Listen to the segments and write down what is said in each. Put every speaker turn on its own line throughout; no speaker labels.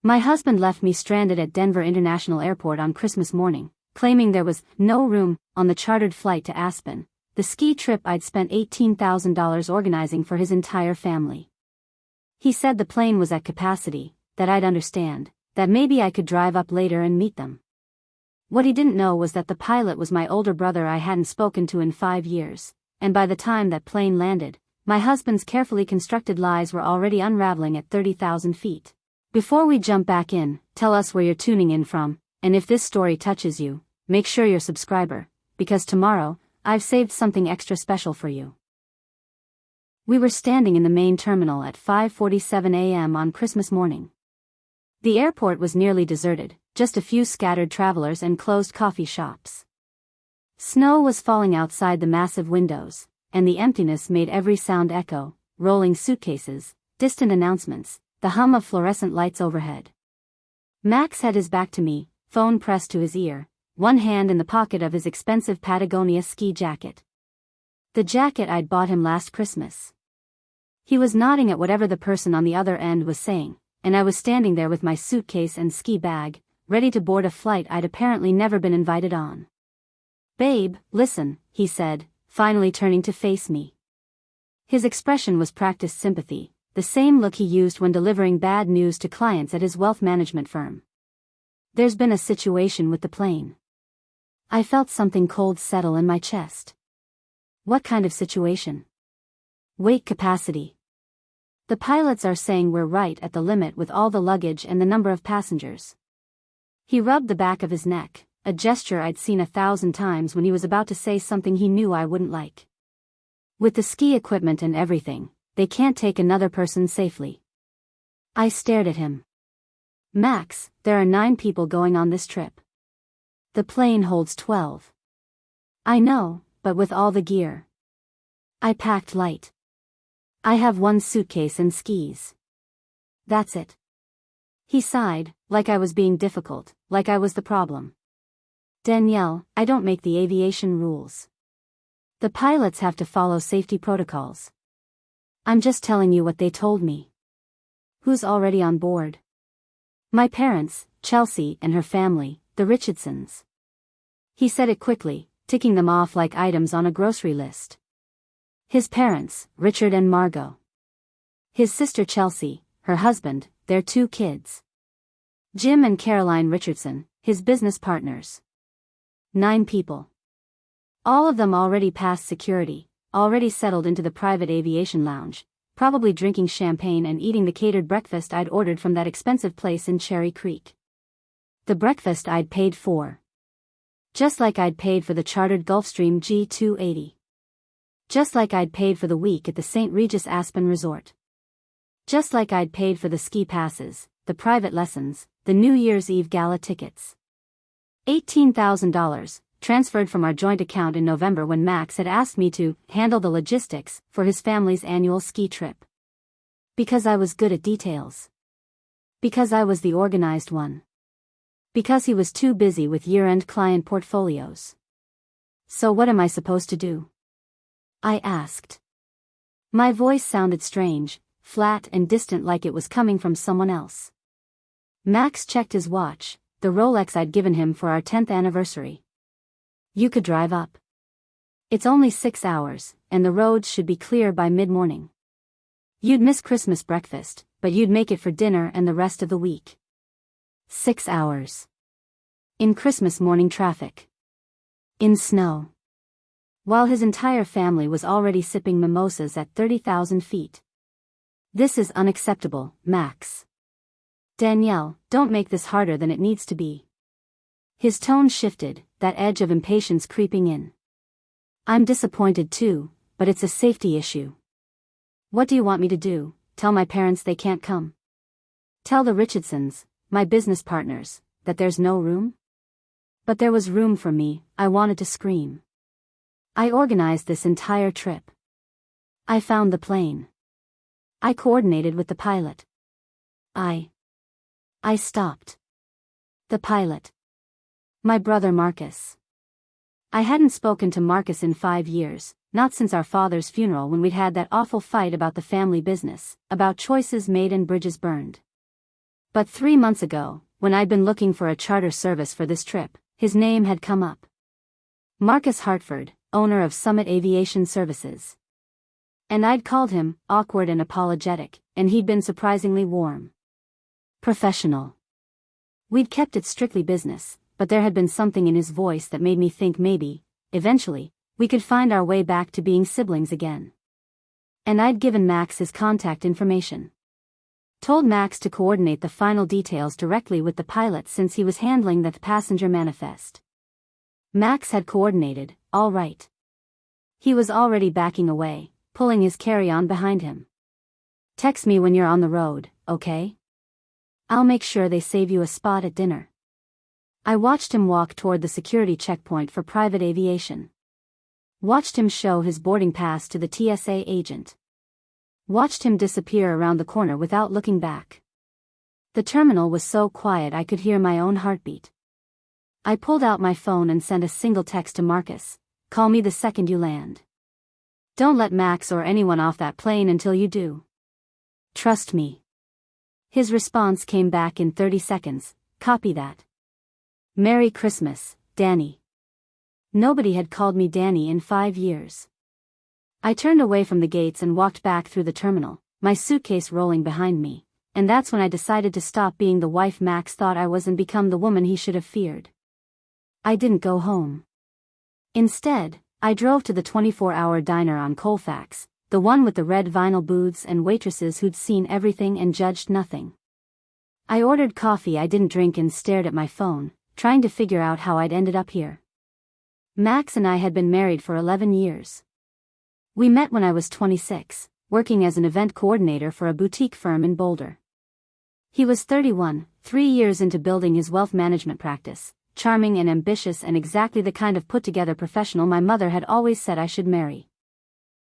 My husband left me stranded at Denver International Airport on Christmas morning, claiming there was no room on the chartered flight to Aspen, the ski trip I'd spent $18,000 organizing for his entire family. He said the plane was at capacity, that I'd understand, that maybe I could drive up later and meet them. What he didn't know was that the pilot was my older brother I hadn't spoken to in 5 years, and by the time that plane landed, my husband's carefully constructed lies were already unraveling at 30,000 feet. Before we jump back in, tell us where you're tuning in from, and if this story touches you, make sure you're a subscriber, because tomorrow, I've saved something extra special for you. We were standing in the main terminal at 5:47 a.m. on Christmas morning. The airport was nearly deserted, just a few scattered travelers and closed coffee shops. Snow was falling outside the massive windows, and the emptiness made every sound echo: rolling suitcases, distant announcements, the hum of fluorescent lights overhead. Max had his back to me, phone pressed to his ear, one hand in the pocket of his expensive Patagonia ski jacket. The jacket I'd bought him last Christmas. He was nodding at whatever the person on the other end was saying, and I was standing there with my suitcase and ski bag, ready to board a flight I'd apparently never been invited on. "Babe, listen," he said, finally turning to face me. His expression was practiced sympathy, the same look he used when delivering bad news to clients at his wealth management firm. "There's been a situation with the plane." I felt something cold settle in my chest. "What kind of situation?" "Weight capacity. The pilots are saying we're right at the limit with all the luggage and the number of passengers." He rubbed the back of his neck, a gesture I'd seen 1,000 times when he was about to say something he knew I wouldn't like. "With the ski equipment and everything, they can't take another person safely." I stared at him. "Max, there are 9 people going on this trip. The plane holds 12. "I know, but with all the gear. I packed light. I have 1 suitcase and skis. That's it." He sighed, like I was being difficult, like I was the problem. "Danielle, I don't make the aviation rules. The pilots have to follow safety protocols. I'm just telling you what they told me." "Who's already on board?" "My parents, Chelsea and her family, the Richardsons." He said it quickly, ticking them off like items on a grocery list. His parents, Richard and Margot. His sister Chelsea, her husband, their 2 kids. Jim and Caroline Richardson, his business partners. 9 people. All of them already past security, already settled into the private aviation lounge, probably drinking champagne and eating the catered breakfast I'd ordered from that expensive place in Cherry Creek. The breakfast I'd paid for. Just like I'd paid for the chartered Gulfstream G280. Just like I'd paid for the week at the St. Regis Aspen Resort. Just like I'd paid for the ski passes, the private lessons, the New Year's Eve gala tickets. $18,000, transferred from our joint account in November when Max had asked me to handle the logistics for his family's annual ski trip. Because I was good at details. Because I was the organized one. Because he was too busy with year-end client portfolios. "So what am I supposed to do?" I asked. My voice sounded strange, flat and distant, like it was coming from someone else. Max checked his watch, the Rolex I'd given him for our 10th anniversary. "You could drive up. It's only 6 hours, and the roads should be clear by mid-morning. You'd miss Christmas breakfast, but you'd make it for dinner and the rest of the week." 6 hours. In Christmas morning traffic. In snow. While his entire family was already sipping mimosas at 30,000 feet. "This is unacceptable, Max. Danielle, don't make this harder than it needs to be." His tone shifted, that edge of impatience creeping in. "I'm disappointed too, but it's a safety issue. What do you want me to do? Tell my parents they can't come? Tell the Richardsons, my business partners, that there's no room?" But there was room for me. I wanted to scream. I organized this entire trip. I found the plane. I coordinated with the pilot. I stopped. The pilot. My brother Marcus. I hadn't spoken to Marcus in 5 years, not since our father's funeral when we'd had that awful fight about the family business, about choices made and bridges burned. But 3 months ago, when I'd been looking for a charter service for this trip, his name had come up. Marcus Hartford, owner of Summit Aviation Services. And I'd called him, awkward and apologetic, and he'd been surprisingly warm. Professional. We'd kept it strictly business, but there had been something in his voice that made me think maybe, eventually, we could find our way back to being siblings again. And I'd given Max his contact information. Told Max to coordinate the final details directly with the pilot since he was handling the passenger manifest. Max had coordinated, all right. He was already backing away, pulling his carry-on behind him. Text me when you're on the road, okay? I'll make sure they save you a spot at dinner. I watched him walk toward the security checkpoint for private aviation. Watched him show his boarding pass to the TSA agent. Watched him disappear around the corner without looking back. The terminal was so quiet I could hear my own heartbeat. I pulled out my phone and sent a single text to Marcus, "Call me the second you land. Don't let Max or anyone off that plane until you do. Trust me." His response came back in 30 seconds, "Copy that. Merry Christmas, Danny." Nobody had called me Danny in 5 years. I turned away from the gates and walked back through the terminal, my suitcase rolling behind me, and that's when I decided to stop being the wife Max thought I was and become the woman he should have feared. I didn't go home. Instead, I drove to the 24-hour diner on Colfax, the one with the red vinyl booths and waitresses who'd seen everything and judged nothing. I ordered coffee I didn't drink and stared at my phone, trying to figure out how I'd ended up here. Max and I had been married for 11 years. We met when I was 26, working as an event coordinator for a boutique firm in Boulder. He was 31, 3 years into building his wealth management practice, charming and ambitious and exactly the kind of put-together professional my mother had always said I should marry.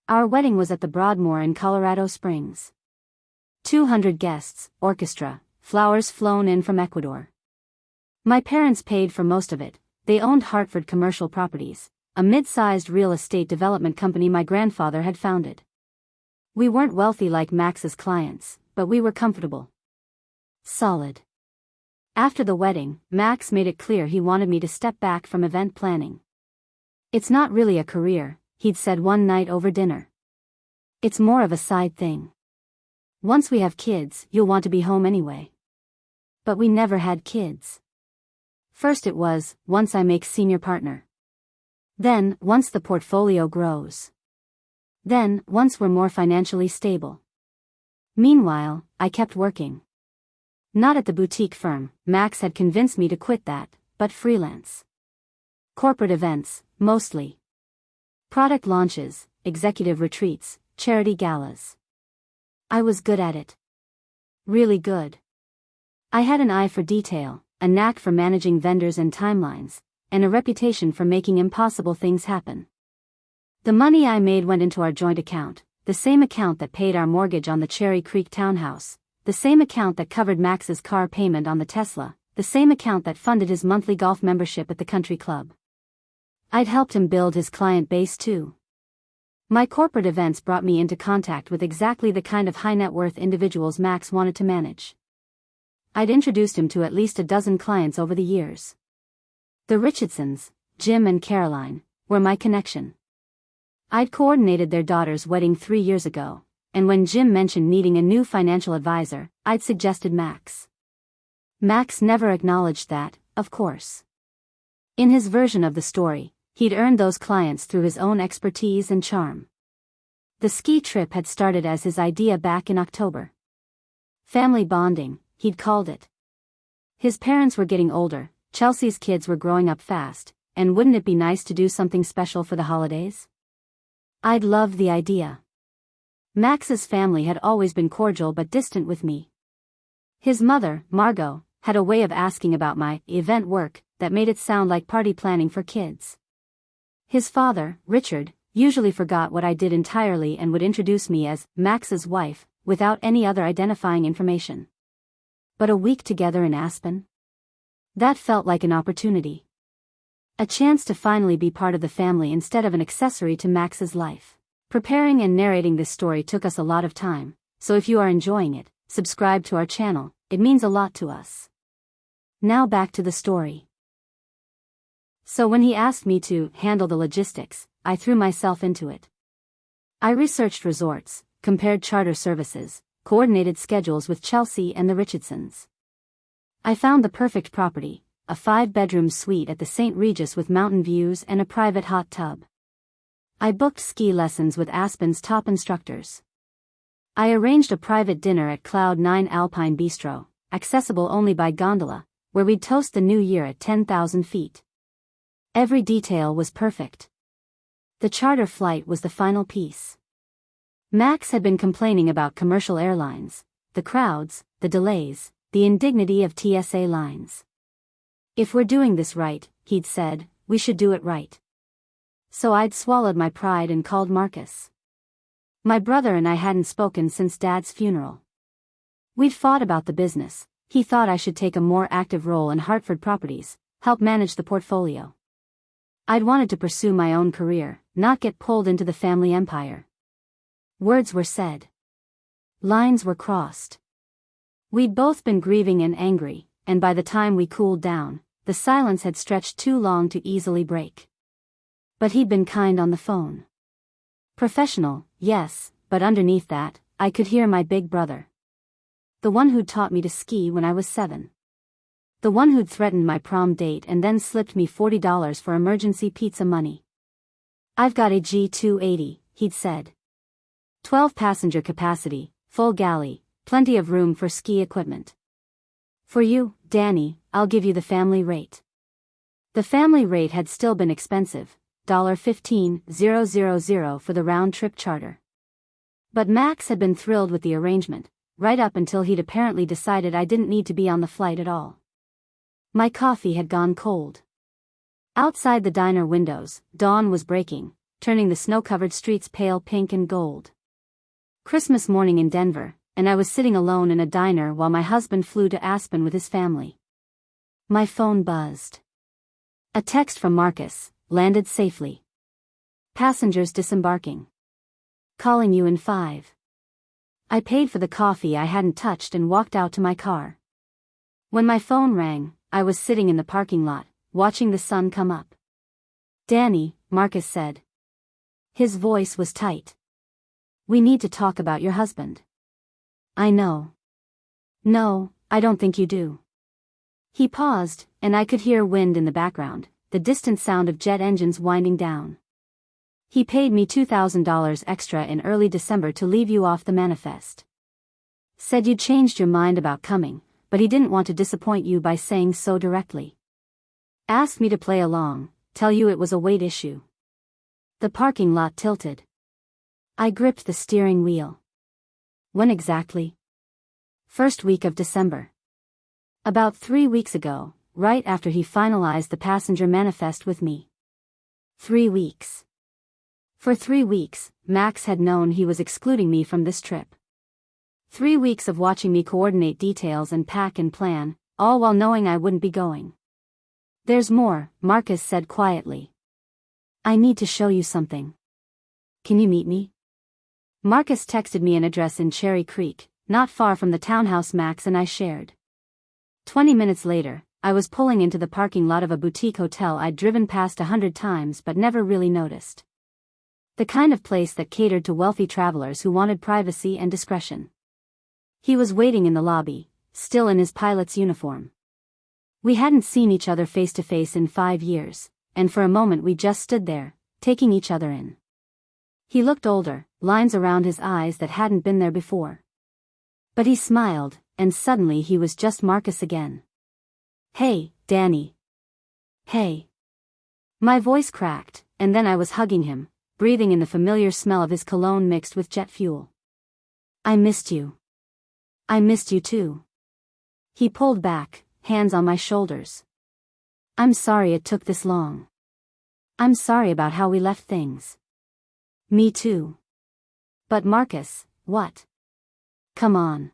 Our wedding was at the Broadmoor in Colorado Springs. 200 guests, orchestra, flowers flown in from Ecuador. My parents paid for most of it. They owned Hartford Commercial Properties, a mid-sized real estate development company my grandfather had founded. We weren't wealthy like Max's clients, but we were comfortable. Solid. After the wedding, Max made it clear he wanted me to step back from event planning. "It's not really a career," he'd said one night over dinner. "It's more of a side thing. Once we have kids, you'll want to be home anyway." But we never had kids. First it was, once I make senior partner. Then, once the portfolio grows. Then, once we're more financially stable. Meanwhile, I kept working. Not at the boutique firm, Max had convinced me to quit that, but freelance. Corporate events, mostly. Product launches, executive retreats, charity galas. I was good at it. Really good. I had an eye for detail, a knack for managing vendors and timelines, and a reputation for making impossible things happen. The money I made went into our joint account, the same account that paid our mortgage on the Cherry Creek townhouse, the same account that covered Max's car payment on the Tesla, the same account that funded his monthly golf membership at the country club. I'd helped him build his client base too. My corporate events brought me into contact with exactly the kind of high-net-worth individuals Max wanted to manage. I'd introduced him to at least a dozen clients over the years. The Richardsons, Jim and Caroline, were my connection. I'd coordinated their daughter's wedding 3 years ago, and when Jim mentioned needing a new financial advisor, I'd suggested Max. Max never acknowledged that, of course. In his version of the story, he'd earned those clients through his own expertise and charm. The ski trip had started as his idea back in October. Family bonding, he'd called it. His parents were getting older, Chelsea's kids were growing up fast, and wouldn't it be nice to do something special for the holidays? I'd loved the idea. Max's family had always been cordial but distant with me. His mother, Margot, had a way of asking about my event work that made it sound like party planning for kids. His father, Richard, usually forgot what I did entirely and would introduce me as Max's wife, without any other identifying information. But a week together in Aspen? That felt like an opportunity. A chance to finally be part of the family instead of an accessory to Max's life. Preparing and narrating this story took us a lot of time, so if you are enjoying it, subscribe to our channel, it means a lot to us. Now back to the story. So when he asked me to handle the logistics, I threw myself into it. I researched resorts, compared charter services, coordinated schedules with Chelsea and the Richardsons. I found the perfect property, a 5-bedroom suite at the St. Regis with mountain views and a private hot tub. I booked ski lessons with Aspen's top instructors. I arranged a private dinner at Cloud 9 Alpine Bistro, accessible only by gondola, where we'd toast the new year at 10,000 feet. Every detail was perfect. The charter flight was the final piece. Max had been complaining about commercial airlines, the crowds, the delays, the indignity of TSA lines. If we're doing this right, he'd said, we should do it right. So I'd swallowed my pride and called Marcus. My brother and I hadn't spoken since Dad's funeral. We'd fought about the business. He thought I should take a more active role in Hartford Properties, help manage the portfolio. I'd wanted to pursue my own career, not get pulled into the family empire. Words were said. Lines were crossed. We'd both been grieving and angry, and by the time we cooled down, the silence had stretched too long to easily break. But he'd been kind on the phone. Professional, yes, but underneath that, I could hear my big brother. The one who'd taught me to ski when I was 7. The one who'd threatened my prom date and then slipped me $40 for emergency pizza money. I've got a G280, he'd said. 12-passenger capacity, full galley, plenty of room for ski equipment. For you, Danny, I'll give you the family rate. The family rate had still been expensive, $15,000 for the round-trip charter. But Max had been thrilled with the arrangement, right up until he'd apparently decided I didn't need to be on the flight at all. My coffee had gone cold. Outside the diner windows, dawn was breaking, turning the snow-covered streets pale pink and gold. Christmas morning in Denver, and I was sitting alone in a diner while my husband flew to Aspen with his family. My phone buzzed. A text from Marcus, landed safely. Passengers disembarking. Calling you in 5. I paid for the coffee I hadn't touched and walked out to my car. When my phone rang, I was sitting in the parking lot, watching the sun come up. Danny, Marcus said. His voice was tight. We need to talk about your husband. I know. No, I don't think you do. He paused, and I could hear wind in the background, the distant sound of jet engines winding down. He paid me $2,000 extra in early December to leave you off the manifest. Said you'd changed your mind about coming, but he didn't want to disappoint you by saying so directly. Asked me to play along, tell you it was a weight issue. The parking lot tilted. I gripped the steering wheel. When exactly? First week of December. About 3 weeks ago, right after he finalized the passenger manifest with me. 3 weeks. For 3 weeks, Max had known he was excluding me from this trip. 3 weeks of watching me coordinate details and pack and plan, all while knowing I wouldn't be going. There's more, Marcus said quietly. I need to show you something. Can you meet me? Marcus texted me an address in Cherry Creek, not far from the townhouse Max and I shared. 20 minutes later, I was pulling into the parking lot of a boutique hotel I'd driven past 100 times but never really noticed. The kind of place that catered to wealthy travelers who wanted privacy and discretion. He was waiting in the lobby, still in his pilot's uniform. We hadn't seen each other face to face in 5 years, and for a moment we just stood there, taking each other in. He looked older, lines around his eyes that hadn't been there before. But he smiled, and suddenly he was just Marcus again. Hey, Danny. Hey. My voice cracked, and then I was hugging him, breathing in the familiar smell of his cologne mixed with jet fuel. I missed you. I missed you too. He pulled back, hands on my shoulders. I'm sorry it took this long. I'm sorry about how we left things. Me too. But Marcus, what? Come on.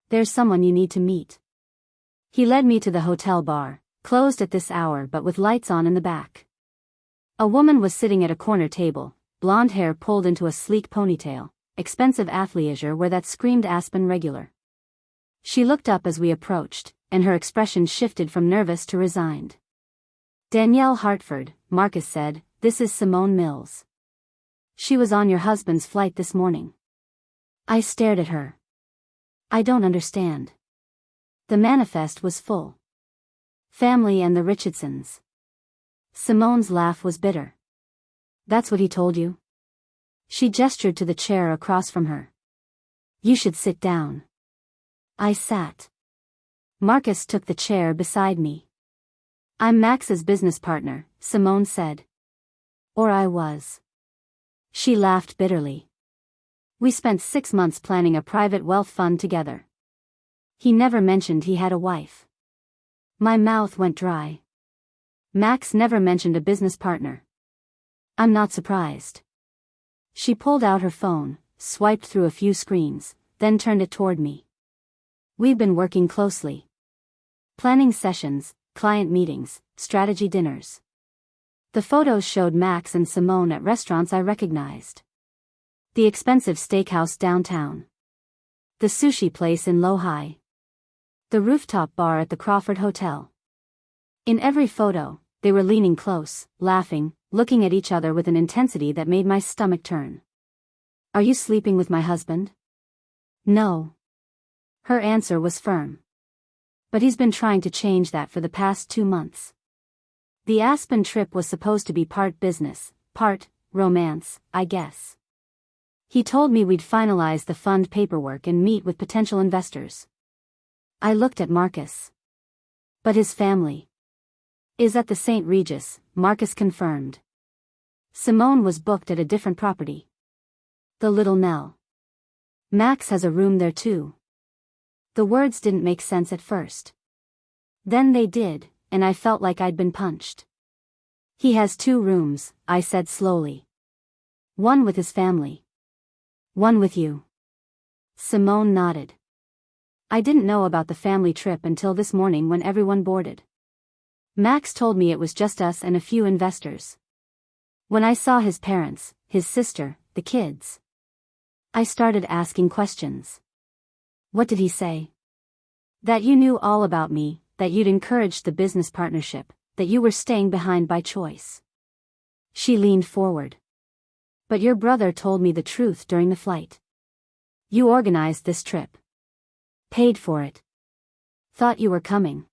There's someone you need to meet. He led me to the hotel bar, closed at this hour but with lights on in the back. A woman was sitting at a corner table, blonde hair pulled into a sleek ponytail, expensive athleisure wear that screamed Aspen regular. She looked up as we approached, and her expression shifted from nervous to resigned. "Danielle Hartford," Marcus said, "this is Simone Mills. She was on your husband's flight this morning." I stared at her. "I don't understand." The manifest was full. Family and the Richardsons. Simone's laugh was bitter. "That's what he told you?" She gestured to the chair across from her. "You should sit down." I sat. Marcus took the chair beside me. "I'm Max's business partner," Simone said. "Or I was." She laughed bitterly. "We spent 6 months planning a private wealth fund together. He never mentioned he had a wife." My mouth went dry. Max never mentioned a business partner. I'm not surprised. She pulled out her phone, swiped through a few screens, then turned it toward me. "We've been working closely. Planning sessions, client meetings, strategy dinners." The photos showed Max and Simone at restaurants I recognized. The expensive steakhouse downtown. The sushi place in Lohi. The rooftop bar at the Crawford Hotel. In every photo, they were leaning close, laughing, looking at each other with an intensity that made my stomach turn. "Are you sleeping with my husband?" "No." Her answer was firm. "But he's been trying to change that for the past 2 months. The Aspen trip was supposed to be part business, part romance, I guess. He told me we'd finalize the fund paperwork and meet with potential investors." I looked at Marcus. "But his family is at the St. Regis," Marcus confirmed. Simone was booked at a different property. The Little Nell. "Max has a room there too." The words didn't make sense at first. Then they did, and I felt like I'd been punched. "He has 2 rooms," I said slowly. "One with his family. One with you." Simone nodded. "I didn't know about the family trip until this morning when everyone boarded. Max told me it was just us and a few investors. When I saw his parents, his sister, the kids, I started asking questions." "What did he say?" "That you knew all about me, that you'd encouraged the business partnership, that you were staying behind by choice." She leaned forward. "But your brother told me the truth during the flight. You organized this trip. Paid for it. Thought you were coming.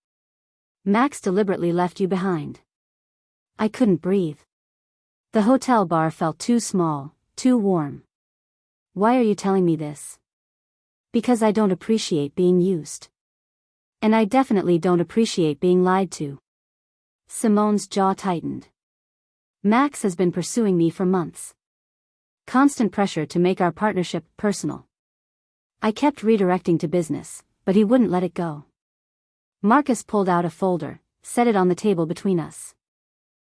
Max deliberately left you behind." I couldn't breathe. The hotel bar felt too small, too warm. "Why are you telling me this?" "Because I don't appreciate being used. And I definitely don't appreciate being lied to." Simone's jaw tightened. "Max has been pursuing me for months. Constant pressure to make our partnership personal. I kept redirecting to business, but he wouldn't let it go." Marcus pulled out a folder, set it on the table between us.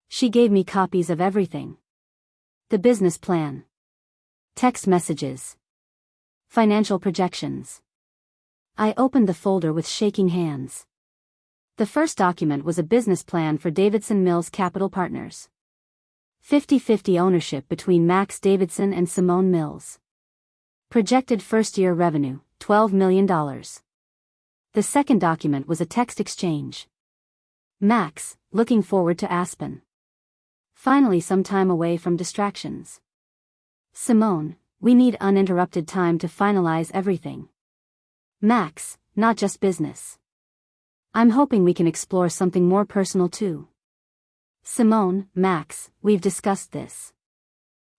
She gave me copies of everything. The business plan. Text messages. Financial projections. I opened the folder with shaking hands. The first document was a business plan for Davidson Mills Capital Partners. 50-50 ownership between Max Davidson and Simone Mills. Projected first-year revenue, $12 million. The second document was a text exchange. "Max, looking forward to Aspen. Finally some time away from distractions. Simone, we need uninterrupted time to finalize everything. Max, not just business. I'm hoping we can explore something more personal too. Simone, Max, we've discussed this.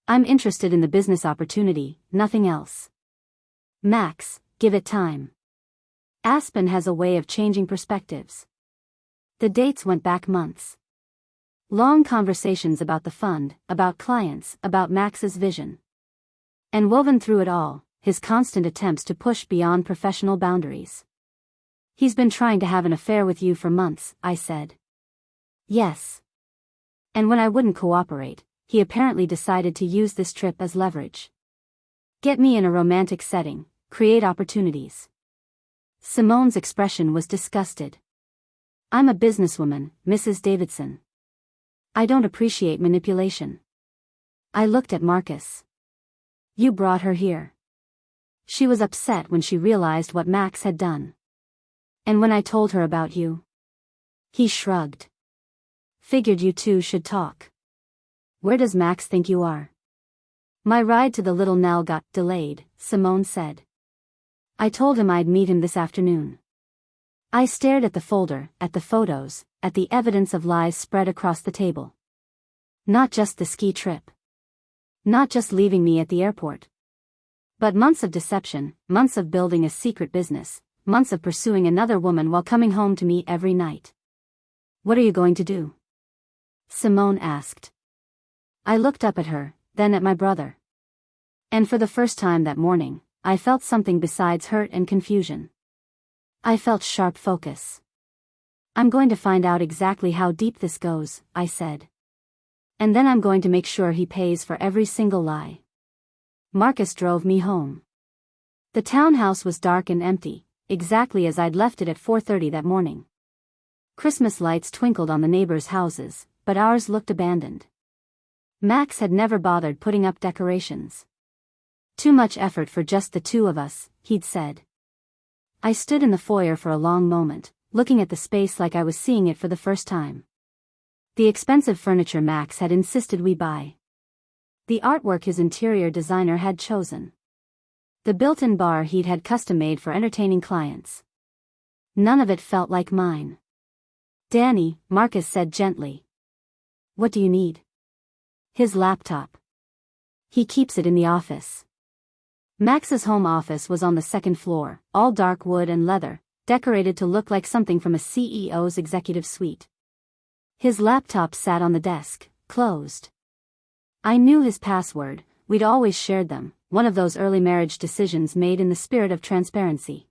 I'm interested in the business opportunity, nothing else. Max, give it time. Aspen has a way of changing perspectives." The dates went back months. Long conversations about the fund, about clients, about Max's vision. And woven through it all, his constant attempts to push beyond professional boundaries. "He's been trying to have an affair with you for months," I said. "Yes. And when I wouldn't cooperate, he apparently decided to use this trip as leverage. Get me in a romantic setting, create opportunities." Simone's expression was disgusted. "I'm a businesswoman, Mrs. Davidson. I don't appreciate manipulation." I looked at Marcus. "You brought her here." She was upset when she realized what Max had done. And when I told her about you? He shrugged. Figured you two should talk. Where does Max think you are? My ride to the Little Nell got delayed, Simone said. I told him I'd meet him this afternoon. I stared at the folder, at the photos, at the evidence of lies spread across the table. Not just the ski trip. Not just leaving me at the airport. But months of deception, months of building a secret business, months of pursuing another woman while coming home to me every night. What are you going to do? Simone asked. I looked up at her, then at my brother. And for the first time that morning, I felt something besides hurt and confusion. I felt sharp focus. I'm going to find out exactly how deep this goes, I said. And then I'm going to make sure he pays for every single lie. Marcus drove me home. The townhouse was dark and empty, exactly as I'd left it at 4:30 that morning. Christmas lights twinkled on the neighbors' houses, but ours looked abandoned. Max had never bothered putting up decorations. Too much effort for just the two of us, he'd said. I stood in the foyer for a long moment, looking at the space like I was seeing it for the first time. The expensive furniture Max had insisted we buy. The artwork his interior designer had chosen. The built-in bar he'd had custom-made for entertaining clients. None of it felt like mine. Danny, Marcus said gently. What do you need? His laptop. He keeps it in the office. Max's home office was on the second floor, all dark wood and leather, decorated to look like something from a CEO's executive suite. His laptop sat on the desk, closed. I knew his password, we'd always shared them, one of those early marriage decisions made in the spirit of transparency.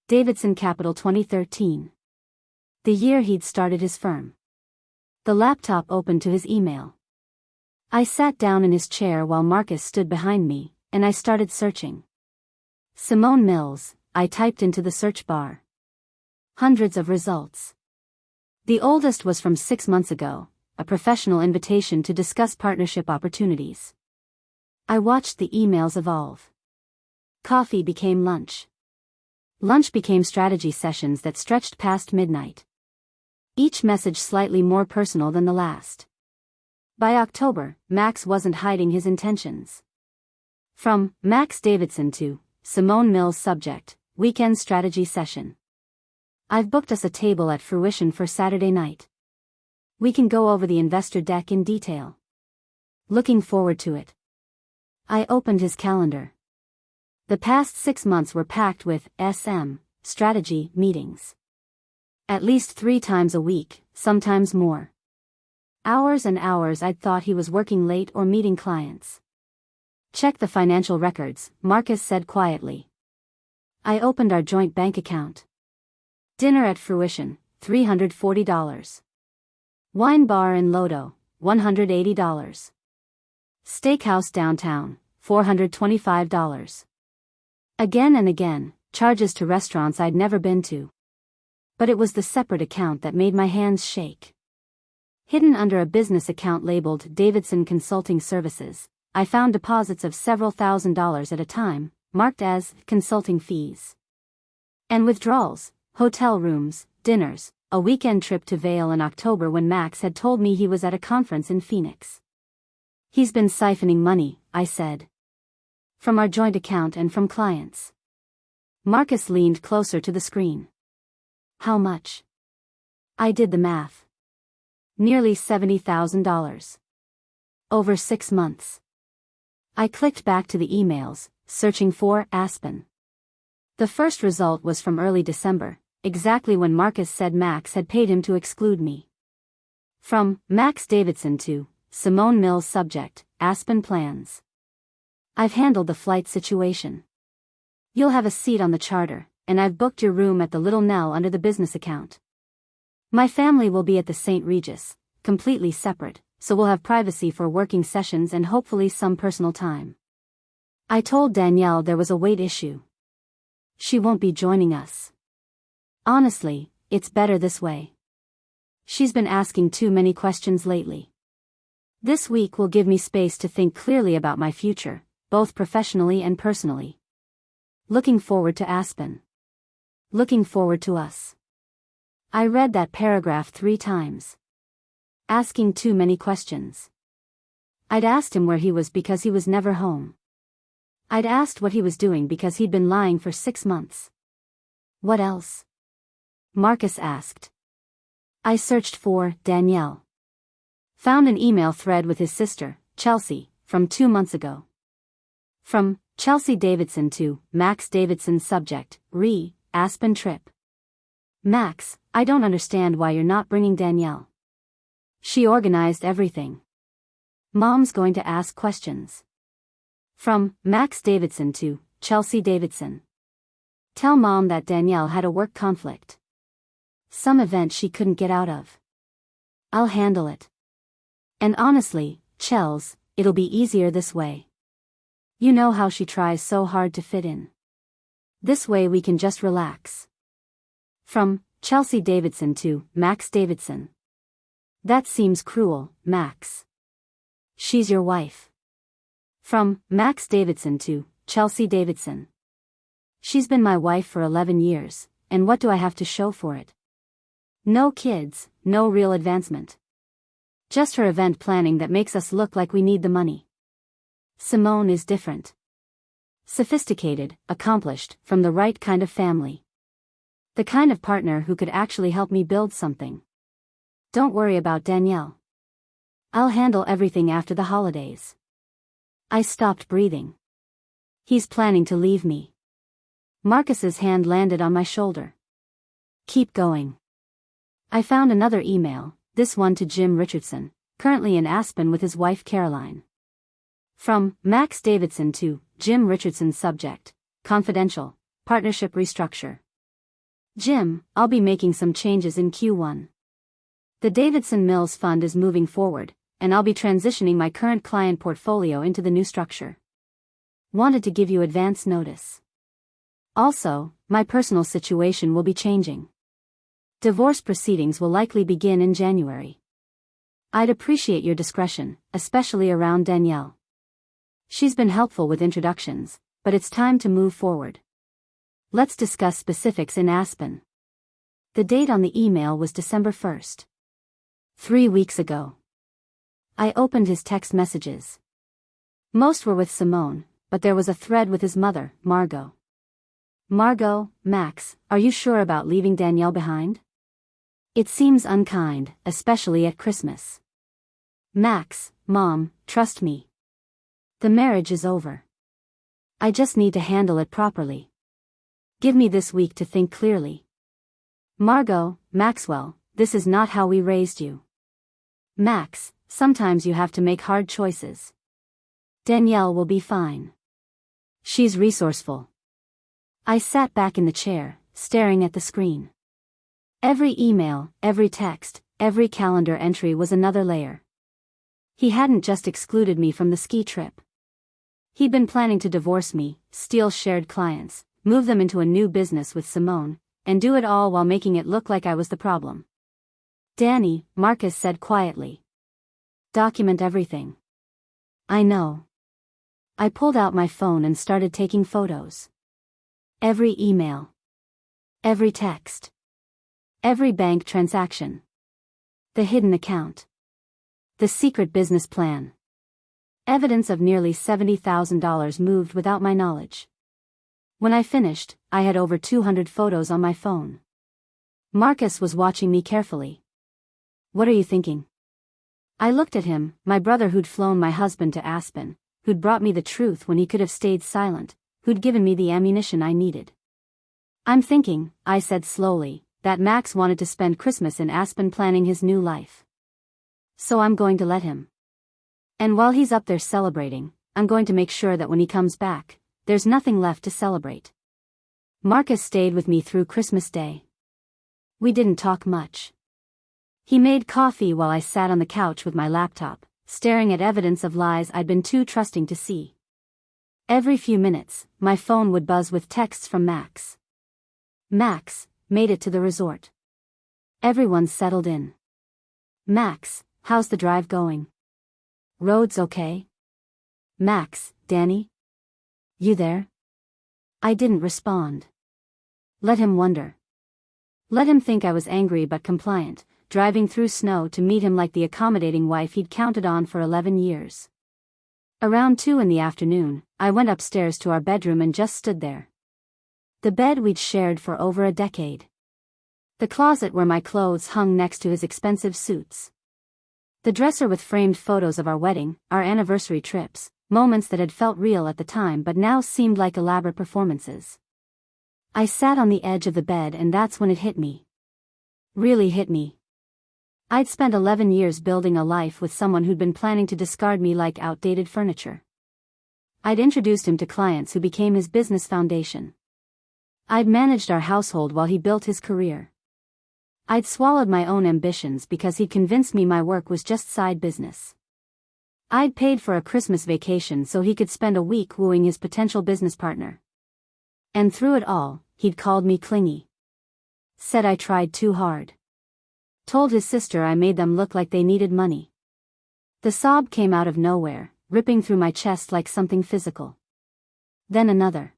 Davidson Capital 2013. The year he'd started his firm. The laptop opened to his email. I sat down in his chair while Marcus stood behind me, and I started searching. Simone Mills, I typed into the search bar. Hundreds of results. The oldest was from 6 months ago, a professional invitation to discuss partnership opportunities. I watched the emails evolve. Coffee became lunch. Lunch became strategy sessions that stretched past midnight. Each message slightly more personal than the last. By October, Max wasn't hiding his intentions. From Max Davidson to Simone Mills subject, weekend strategy session. I've booked us a table at Fruition for Saturday night. We can go over the investor deck in detail. Looking forward to it. I opened his calendar. The past 6 months were packed with strategy meetings. At least 3 times a week, sometimes more. Hours and hours I'd thought he was working late or meeting clients. Check the financial records, Marcus said quietly. I opened our joint bank account. Dinner at Fruition, $340. Wine bar in Lodo, $180. Steakhouse downtown, $425. Again and again, charges to restaurants I'd never been to. But it was the separate account that made my hands shake. Hidden under a business account labeled Davidson Consulting Services, I found deposits of several $1,000s at a time, marked as consulting fees. And withdrawals, hotel rooms, dinners, a weekend trip to Vail in October when Max had told me he was at a conference in Phoenix. He's been siphoning money, I said. From our joint account and from clients. Marcus leaned closer to the screen. How much? I did the math. Nearly $70,000. Over 6 months. I clicked back to the emails, searching for Aspen. The first result was from early December, exactly when Marcus said Max had paid him to exclude me. From Max Davidson to Simone Mills subject, Aspen plans. I've handled the flight situation. You'll have a seat on the charter, and I've booked your room at the Little Nell under the business account. My family will be at the St. Regis, completely separate, so we'll have privacy for working sessions and hopefully some personal time. I told Danielle there was a weight issue. She won't be joining us. Honestly, it's better this way. She's been asking too many questions lately. This week will give me space to think clearly about my future, both professionally and personally. Looking forward to Aspen. Looking forward to us. I read that paragraph 3 times. Asking too many questions. I'd asked him where he was because he was never home. I'd asked what he was doing because he'd been lying for 6 months. What else? Marcus asked. I searched for Danielle. Found an email thread with his sister, Chelsea, from 2 months ago. From Chelsea Davidson to Max Davidson subject, Aspen trip. Max, I don't understand why you're not bringing Danielle. She organized everything. Mom's going to ask questions. From Max Davidson to Chelsea Davidson. Tell Mom that Danielle had a work conflict. Some event she couldn't get out of. I'll handle it. And honestly, Chels, it'll be easier this way. You know how she tries so hard to fit in. This way we can just relax. From Chelsea Davidson to Max Davidson. That seems cruel, Max. She's your wife. From Max Davidson to Chelsea Davidson. She's been my wife for 11 years, and what do I have to show for it? No kids, no real advancement. Just her event planning that makes us look like we need the money. Simone is different. Sophisticated, accomplished, from the right kind of family. The kind of partner who could actually help me build something. Don't worry about Danielle. I'll handle everything after the holidays. I stopped breathing. He's planning to leave me. Marcus's hand landed on my shoulder. Keep going. I found another email, this one to Jim Richardson, currently in Aspen with his wife Caroline. From Max Davidson to Jim Richardson subject, confidential, partnership restructure. Jim, I'll be making some changes in Q1. The Davidson Mills Fund is moving forward, and I'll be transitioning my current client portfolio into the new structure. Wanted to give you advance notice. Also, my personal situation will be changing. Divorce proceedings will likely begin in January. I'd appreciate your discretion, especially around Danielle. She's been helpful with introductions, but it's time to move forward. Let's discuss specifics in Aspen. The date on the email was December 1st. 3 weeks ago. I opened his text messages. Most were with Simone, but there was a thread with his mother, Margot. Margot, Max, are you sure about leaving Danielle behind? It seems unkind, especially at Christmas. Max, Mom, trust me. The marriage is over. I just need to handle it properly. Give me this week to think clearly. Margot, Maxwell, this is not how we raised you. Max, sometimes you have to make hard choices. Danielle will be fine. She's resourceful. I sat back in the chair, staring at the screen. Every email, every text, every calendar entry was another layer. He hadn't just excluded me from the ski trip. He'd been planning to divorce me, steal shared clients, move them into a new business with Simone, and do it all while making it look like I was the problem. Danny, Marcus said quietly. Document everything. I know. I pulled out my phone and started taking photos. Every email. Every text. Every bank transaction. The hidden account. The secret business plan. Evidence of nearly $70,000 moved without my knowledge. When I finished, I had over 200 photos on my phone. Marcus was watching me carefully. What are you thinking? I looked at him, my brother who'd flown my husband to Aspen, who'd brought me the truth when he could have stayed silent, who'd given me the ammunition I needed. I'm thinking, I said slowly, that Max wanted to spend Christmas in Aspen planning his new life. So I'm going to let him. And while he's up there celebrating, I'm going to make sure that when he comes back, there's nothing left to celebrate. Marcus stayed with me through Christmas Day. We didn't talk much. He made coffee while I sat on the couch with my laptop, staring at evidence of lies I'd been too trusting to see. Every few minutes, my phone would buzz with texts from Max. Max, made it to the resort. Everyone's settled in. Max, how's the drive going? Roads okay? Max, Danny? You there? I didn't respond. Let him wonder. Let him think I was angry but compliant, driving through snow to meet him like the accommodating wife he'd counted on for 11 years. Around 2 in the afternoon, I went upstairs to our bedroom and just stood there. The bed we'd shared for over a decade. The closet where my clothes hung next to his expensive suits. The dresser with framed photos of our wedding, our anniversary trips, moments that had felt real at the time but now seemed like elaborate performances. I sat on the edge of the bed and that's when it hit me. Really hit me. I'd spent 11 years building a life with someone who'd been planning to discard me like outdated furniture. I'd introduced him to clients who became his business foundation. I'd managed our household while he built his career. I'd swallowed my own ambitions because he'd convinced me my work was just side business. I'd paid for a Christmas vacation so he could spend a week wooing his potential business partner. And through it all, he'd called me clingy. Said I tried too hard. Told his sister I made them look like they needed money. The sob came out of nowhere, ripping through my chest like something physical. Then another.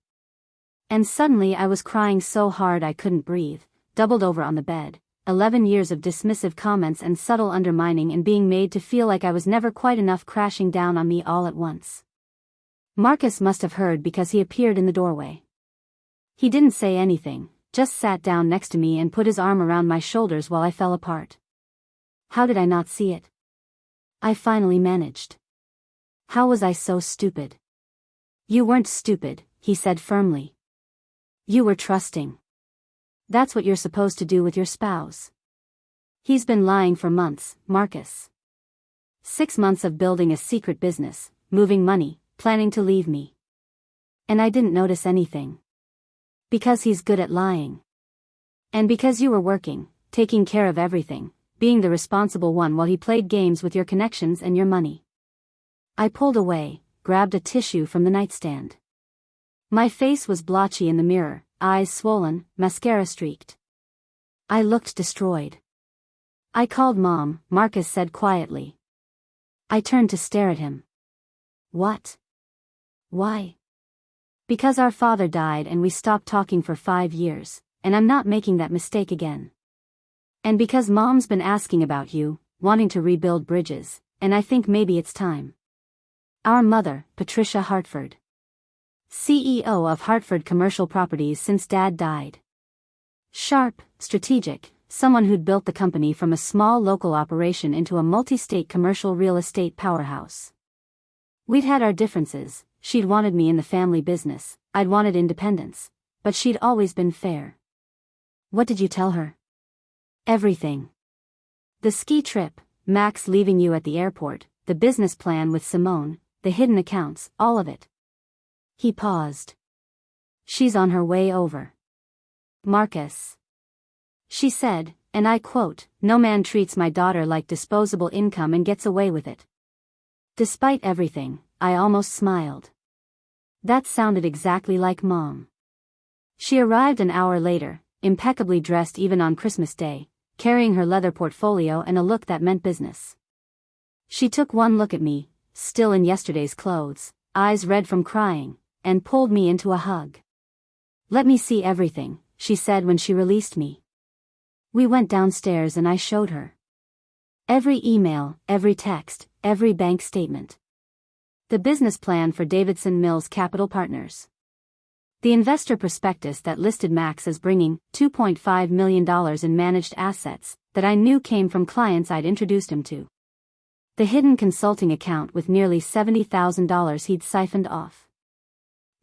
And suddenly I was crying so hard I couldn't breathe, doubled over on the bed. 11 years of dismissive comments and subtle undermining and being made to feel like I was never quite enough crashing down on me all at once. Marcus must have heard because he appeared in the doorway. He didn't say anything, just sat down next to me and put his arm around my shoulders while I fell apart. How did I not see it? I finally managed. How was I so stupid? You weren't stupid, he said firmly. You were trusting. That's what you're supposed to do with your spouse. He's been lying for months, Marcus. 6 months of building a secret business, moving money, planning to leave me. And I didn't notice anything. Because he's good at lying. And because you were working, taking care of everything, being the responsible one while he played games with your connections and your money. I pulled away, grabbed a tissue from the nightstand. My face was blotchy in the mirror, eyes swollen, mascara streaked. I looked destroyed. I called Mom, Marcus said quietly. I turned to stare at him. What? Why? Because our father died and we stopped talking for 5 years, and I'm not making that mistake again. And because Mom's been asking about you, wanting to rebuild bridges, and I think maybe it's time. Our mother, Patricia Hartford. CEO of Hartford Commercial Properties since Dad died. Sharp, strategic, someone who'd built the company from a small local operation into a multi-state commercial real estate powerhouse. We'd had our differences, she'd wanted me in the family business, I'd wanted independence, but she'd always been fair. What did you tell her? Everything. The ski trip, Max leaving you at the airport, the business plan with Simone, the hidden accounts, all of it. He paused. She's on her way over. Marcus. She said, and I quote, "No man treats my daughter like disposable income and gets away with it." Despite everything, I almost smiled. That sounded exactly like Mom. She arrived an hour later, impeccably dressed even on Christmas Day, carrying her leather portfolio and a look that meant business. She took one look at me, still in yesterday's clothes, eyes red from crying, and pulled me into a hug. "Let me see everything," she said when she released me. We went downstairs and I showed her. Every email, every text, every bank statement. The business plan for Davidson Mills Capital Partners. The investor prospectus that listed Max as bringing $2.5 million in managed assets that I knew came from clients I'd introduced him to. The hidden consulting account with nearly $70,000 he'd siphoned off.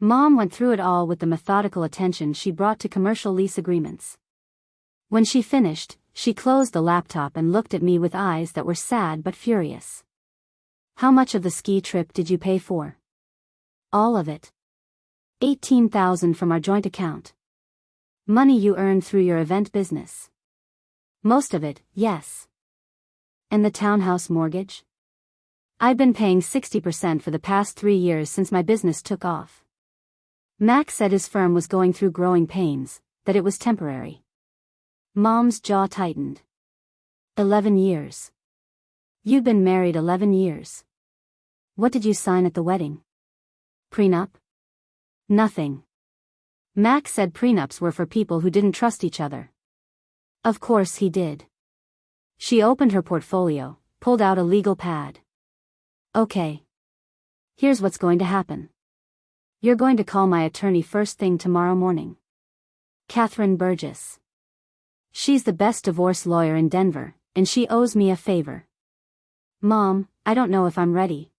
Mom went through it all with the methodical attention she brought to commercial lease agreements. When she finished, she closed the laptop and looked at me with eyes that were sad but furious. "How much of the ski trip did you pay for?" "All of it. $18,000 from our joint account. Money you earned through your event business." "Most of it, yes." "And the townhouse mortgage?" "I've been paying 60% for the past 3 years since my business took off." Max said his firm was going through growing pains, that it was temporary. Mom's jaw tightened. 11 years. You'd been married 11 years. What did you sign at the wedding? Prenup? Nothing. Max said prenups were for people who didn't trust each other. Of course he did. She opened her portfolio, pulled out a legal pad. Okay. Here's what's going to happen. You're going to call my attorney first thing tomorrow morning. Catherine Burgess. She's the best divorce lawyer in Denver, and she owes me a favor. Mom, I don't know if I'm ready.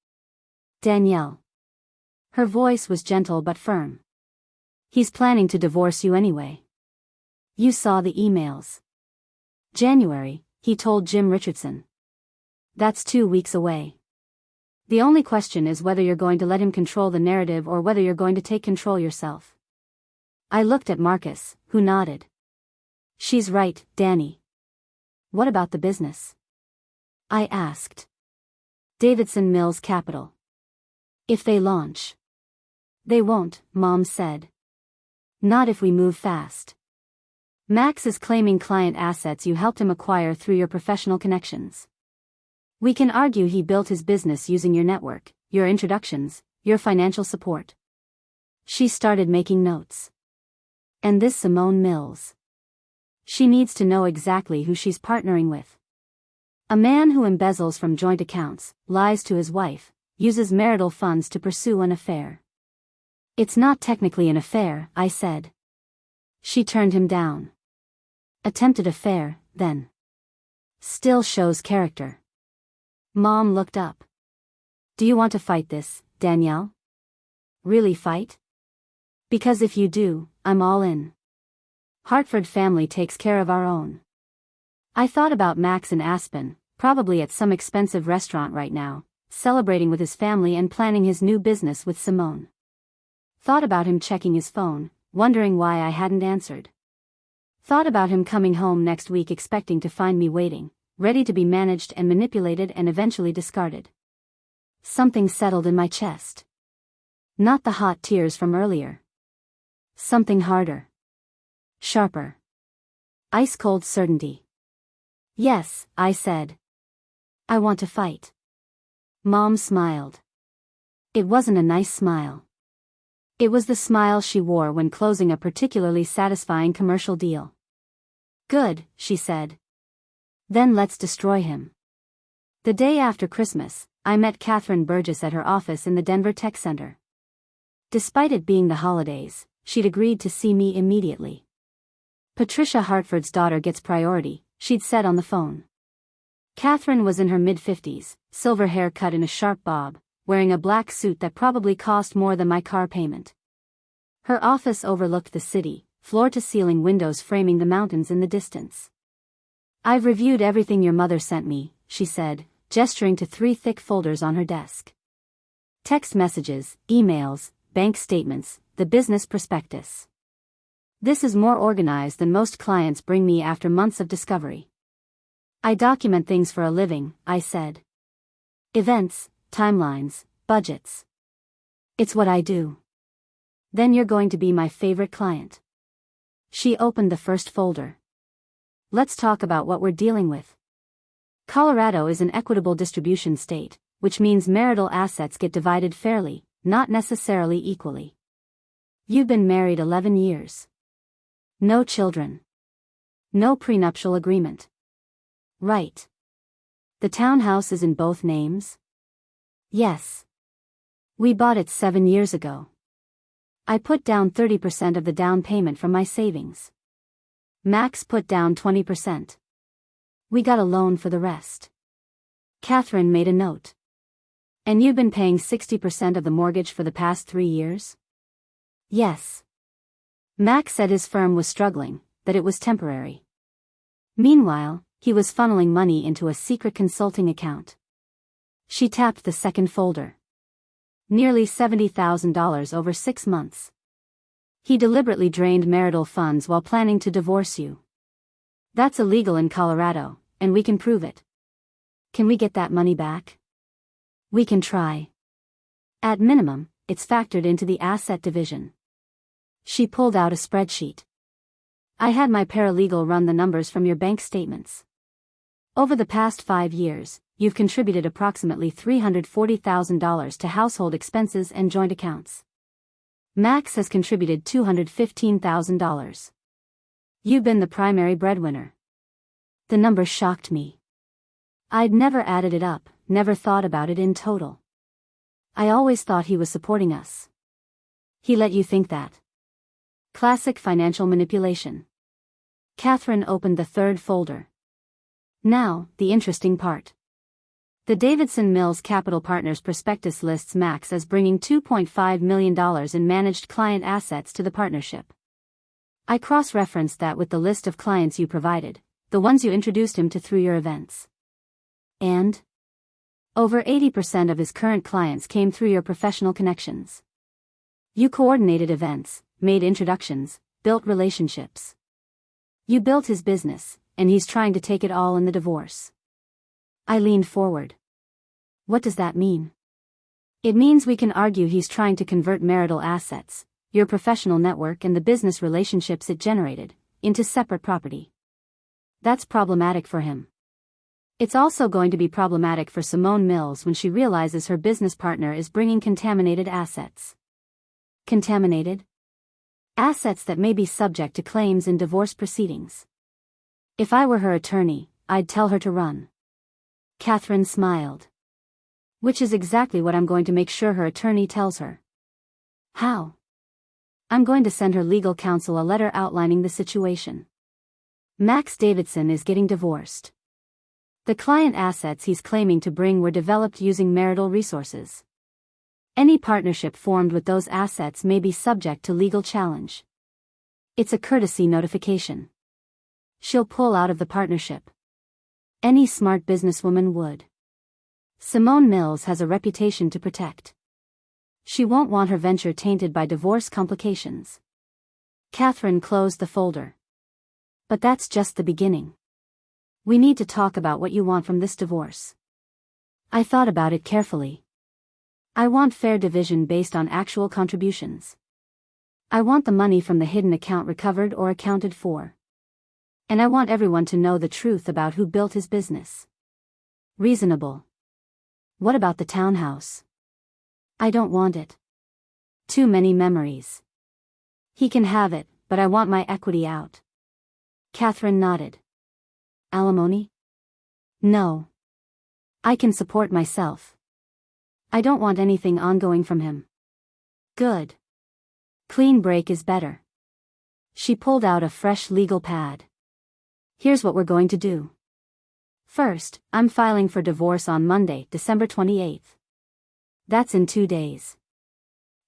Danielle. Her voice was gentle but firm. He's planning to divorce you anyway. You saw the emails. January, he told Jim Richardson. That's 2 weeks away. The only question is whether you're going to let him control the narrative or whether you're going to take control yourself. I looked at Marcus, who nodded. She's right, Danny. What about the business? I asked. Davidson Mills Capital. If they launch. They won't, Mom said. Not if we move fast. Max is claiming client assets you helped him acquire through your professional connections. We can argue he built his business using your network, your introductions, your financial support. She started making notes. And this Simone Mills. She needs to know exactly who she's partnering with. A man who embezzles from joint accounts, lies to his wife, uses marital funds to pursue an affair. It's not technically an affair, I said. She turned him down. Attempted affair, then. Still shows character. Mom looked up. Do you want to fight this, Danielle? Really fight? Because if you do, I'm all in. Hartford family takes care of our own. I thought about Max in Aspen, probably at some expensive restaurant right now, celebrating with his family and planning his new business with Simone. Thought about him checking his phone, wondering why I hadn't answered. Thought about him coming home next week expecting to find me waiting, ready to be managed and manipulated and eventually discarded. Something settled in my chest. Not the hot tears from earlier. Something harder. Sharper. Ice-cold certainty. Yes, I said. I want to fight. Mom smiled. It wasn't a nice smile. It was the smile she wore when closing a particularly satisfying commercial deal. Good, she said. Then let's destroy him. The day after Christmas, I met Catherine Burgess at her office in the Denver Tech Center. Despite it being the holidays, she'd agreed to see me immediately. Patricia Hartford's daughter gets priority, she'd said on the phone. Catherine was in her mid-50s, silver hair cut in a sharp bob, wearing a black suit that probably cost more than my car payment. Her office overlooked the city, floor-to-ceiling windows framing the mountains in the distance. I've reviewed everything your mother sent me, she said, gesturing to 3 thick folders on her desk. Text messages, emails, bank statements, the business prospectus. This is more organized than most clients bring me after months of discovery. I document things for a living, I said. Events, timelines, budgets. It's what I do. Then you're going to be my favorite client. She opened the first folder. Let's talk about what we're dealing with. Colorado is an equitable distribution state, which means marital assets get divided fairly, not necessarily equally. You've been married 11 years. No children. No prenuptial agreement. Right. The townhouse is in both names? Yes. We bought it 7 years ago. I put down 30% of the down payment from my savings. Max put down 20%. We got a loan for the rest. Catherine made a note. And you've been paying 60% of the mortgage for the past 3 years? Yes. Max said his firm was struggling, that it was temporary. Meanwhile, he was funneling money into a secret consulting account. She tapped the second folder. Nearly $70,000 over 6 months. He deliberately drained marital funds while planning to divorce you. That's illegal in Colorado, and we can prove it. Can we get that money back? We can try. At minimum, it's factored into the asset division. She pulled out a spreadsheet. I had my paralegal run the numbers from your bank statements. Over the past 5 years, you've contributed approximately $340,000 to household expenses and joint accounts. Max has contributed $215,000. You've been the primary breadwinner. The number shocked me. I'd never added it up, never thought about it in total. I always thought he was supporting us. He let you think that. Classic financial manipulation. Catherine opened the third folder. Now, the interesting part. The Davidson Mills Capital Partners prospectus lists Max as bringing $2.5 million in managed client assets to the partnership. I cross-referenced that with the list of clients you provided, the ones you introduced him to through your events. And over 80% of his current clients came through your professional connections. You coordinated events, made introductions, built relationships. You built his business, and he's trying to take it all in the divorce. I leaned forward. What does that mean? It means we can argue he's trying to convert marital assets, your professional network and the business relationships it generated, into separate property. That's problematic for him. It's also going to be problematic for Simone Mills when she realizes her business partner is bringing contaminated assets. Contaminated? Assets that may be subject to claims in divorce proceedings. If I were her attorney, I'd tell her to run. Catherine smiled. Which is exactly what I'm going to make sure her attorney tells her. How? I'm going to send her legal counsel a letter outlining the situation. Max Davidson is getting divorced. The client assets he's claiming to bring were developed using marital resources. Any partnership formed with those assets may be subject to legal challenge. It's a courtesy notification. She'll pull out of the partnership. Any smart businesswoman would. Simone Mills has a reputation to protect. She won't want her venture tainted by divorce complications. Catherine closed the folder. But that's just the beginning. We need to talk about what you want from this divorce. I thought about it carefully. I want fair division based on actual contributions. I want the money from the hidden account recovered or accounted for. And I want everyone to know the truth about who built his business. Reasonable. What about the townhouse? I don't want it. Too many memories. He can have it, but I want my equity out. Catherine nodded. Alimony? No. I can support myself. I don't want anything ongoing from him. Good. Clean break is better. She pulled out a fresh legal pad. Here's what we're going to do. First, I'm filing for divorce on Monday, December 28th. That's in 2 days.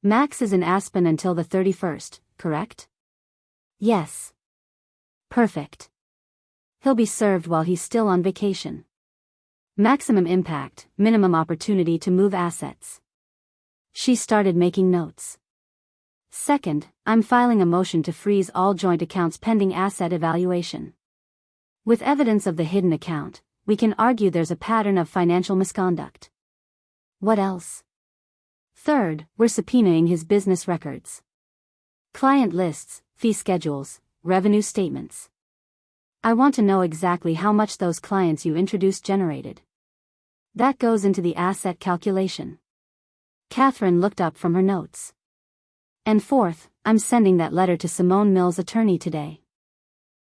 Max is in Aspen until the 31st, correct? Yes. Perfect. He'll be served while he's still on vacation. Maximum impact, minimum opportunity to move assets. She started making notes. Second, I'm filing a motion to freeze all joint accounts pending asset evaluation. With evidence of the hidden account, we can argue there's a pattern of financial misconduct. What else? Third, we're subpoenaing his business records. Client lists, fee schedules, revenue statements. I want to know exactly how much those clients you introduced generated. That goes into the asset calculation. Catherine looked up from her notes. And fourth, I'm sending that letter to Simone Mills' attorney today.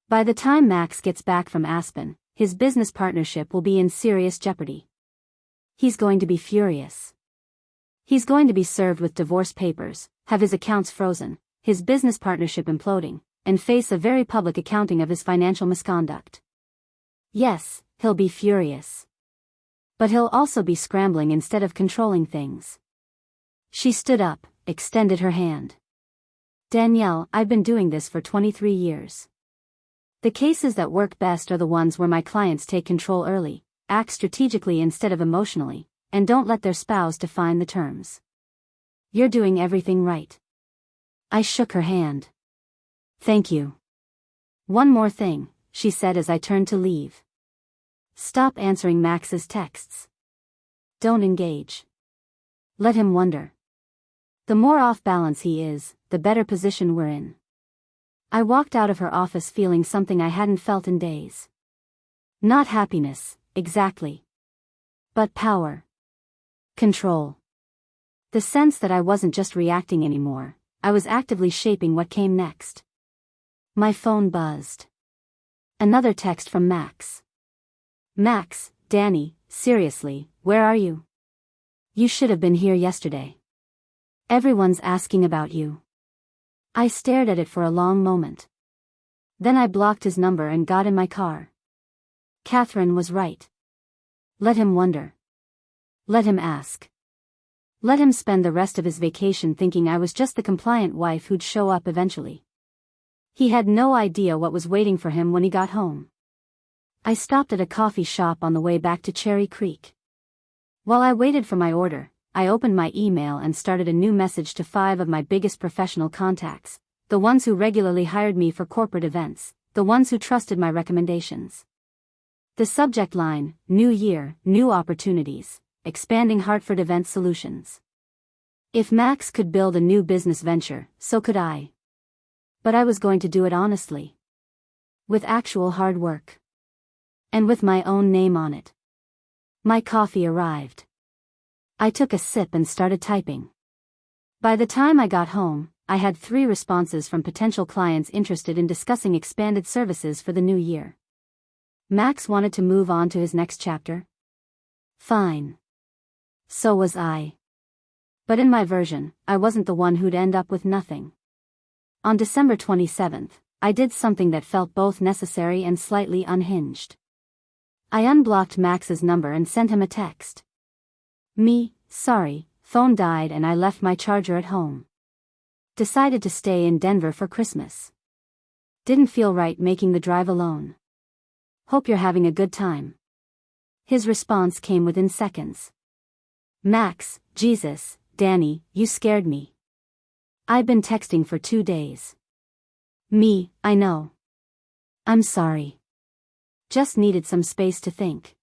By the time Max gets back from Aspen, his business partnership will be in serious jeopardy. He's going to be furious. He's going to be served with divorce papers, have his accounts frozen, his business partnership imploding, and face a very public accounting of his financial misconduct. Yes, he'll be furious. But he'll also be scrambling instead of controlling things. She stood up, extended her hand. Danielle, I've been doing this for 23 years. The cases that work best are the ones where my clients take control early, act strategically instead of emotionally, and don't let their spouse define the terms. You're doing everything right. I shook her hand. Thank you. One more thing, she said as I turned to leave. Stop answering Max's texts. Don't engage. Let him wonder. The more off balance he is, the better position we're in. I walked out of her office feeling something I hadn't felt in days. Not happiness, exactly. But power. Control. The sense that I wasn't just reacting anymore, I was actively shaping what came next. My phone buzzed. Another text from Max. Max, Danny, seriously, where are you? You should have been here yesterday. Everyone's asking about you. I stared at it for a long moment. Then I blocked his number and got in my car. Catherine was right. Let him wonder. Let him ask. Let him spend the rest of his vacation thinking I was just the compliant wife who'd show up eventually. He had no idea what was waiting for him when he got home. I stopped at a coffee shop on the way back to Cherry Creek. While I waited for my order, I opened my email and started a new message to 5 of my biggest professional contacts, the ones who regularly hired me for corporate events, the ones who trusted my recommendations. The subject line, New Year, New Opportunities, Expanding Hartford Event Solutions. If Max could build a new business venture, so could I. But I was going to do it honestly. With actual hard work. And with my own name on it. My coffee arrived. I took a sip and started typing. By the time I got home, I had 3 responses from potential clients interested in discussing expanded services for the new year. Max wanted to move on to his next chapter. Fine. So was I. But in my version, I wasn't the one who'd end up with nothing. On December 27th, I did something that felt both necessary and slightly unhinged. I unblocked Max's number and sent him a text. Sorry, phone died and I left my charger at home. Decided to stay in Denver for Christmas. Didn't feel right making the drive alone. Hope you're having a good time. His response came within seconds. Max, Jesus, Danny, you scared me. I've been texting for 2 days. I know. I'm sorry. Just needed some space to think.